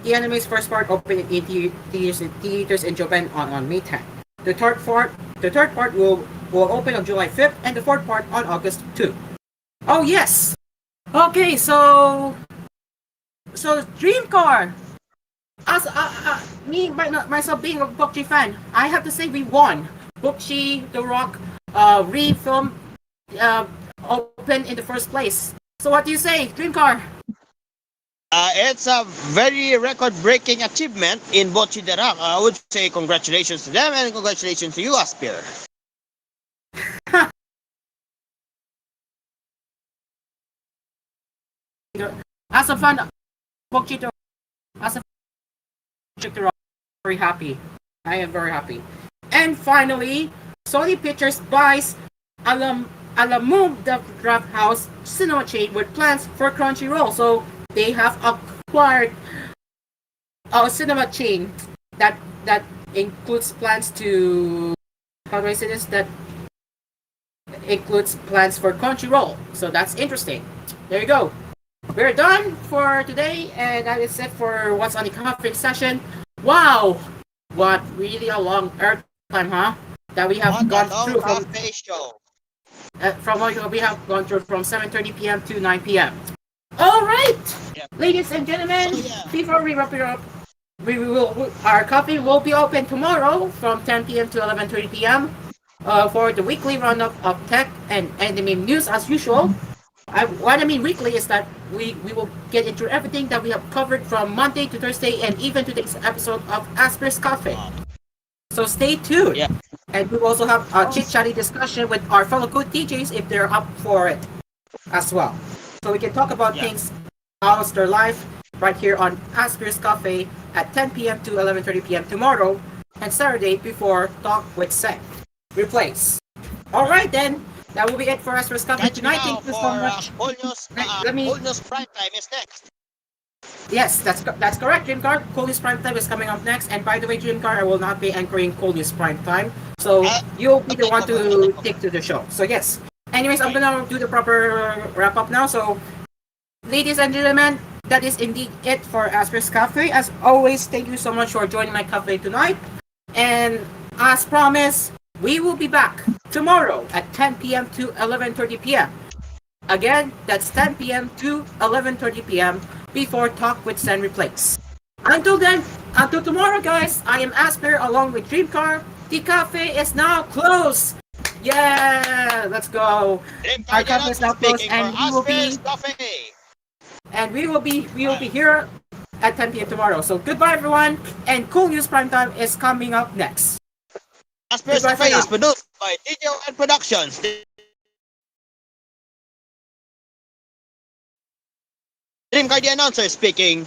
The anime's first part opened in theaters in Japan on May 10. The third part will open on July 5th, and the fourth part on August 2. Oh yes! Okay, so Dream Car. As myself being a Bokchi fan, I have to say we won. Bokchi the Rock re-film opened in the first place. So what do you say, Dream Car? It's a very record-breaking achievement in Bokchi the Rock. I would say congratulations to them and congratulations to you, Asphere. As a fan of Bokchi the Rock, very happy. I am very happy. And finally, Sony Pictures buys Alamum the Draft House cinema chain with plans for Crunchyroll. So they have acquired a cinema chain that includes plans to, how do I say this? That includes plans for Crunchyroll. So that's interesting. There you go. We're done for today, and that is it for what's on the conference session. Wow, what really a long air time, huh? That we have gone through from what we have gone through from 7:30 p.m. to 9 p.m. All right, ladies and gentlemen, before we wrap it up, our coffee will be open tomorrow from 10 p.m. to 11:30 p.m. For the weekly roundup of tech and anime news as usual. What I mean weekly is that we will get into everything that we have covered from Monday to Thursday and even today's episode of Asphere's Cafe. So stay tuned. Yeah. And we will also have a chit-chatty discussion with our fellow good DJs if they're up for it as well. So we can talk about things, how's their life, right here on Asphere's Cafe at 10 p.m. to 11:30 p.m. tomorrow and Saturday before Talk with Seth replays. Alright then, that will be it for Asphere's Cafe Catch me tonight. now Thank you for so much. Whole News. Let me. Whole News Prime Time is next. Yes, that's correct, Dreamcar. Cool News Prime Time is coming up next. And by the way, Dreamcar, I will not be anchoring Cool News Prime Time. So you'll be the one to take to the show. So yes. Anyways, I'm gonna do the proper wrap up now. So, ladies and gentlemen, that is indeed it for Asphere's Cafe. As always, thank you so much for joining my cafe tonight. And as promised, we will be back tomorrow at 10 p.m. to 11:30 p.m. Again, that's 10 p.m. to 11:30 p.m. before Talk with Senri Plays. Until then, until tomorrow, guys, I am Asphere along with Dreamcar. The cafe is now closed. Yeah, let's go. Our cafe is now closed, and we will be here at 10 p.m. tomorrow. So goodbye, everyone, and Cool News Prime Time is coming up next. Asphere's Cafe is produced by TGON Productions. Dreamcar the announcer speaking.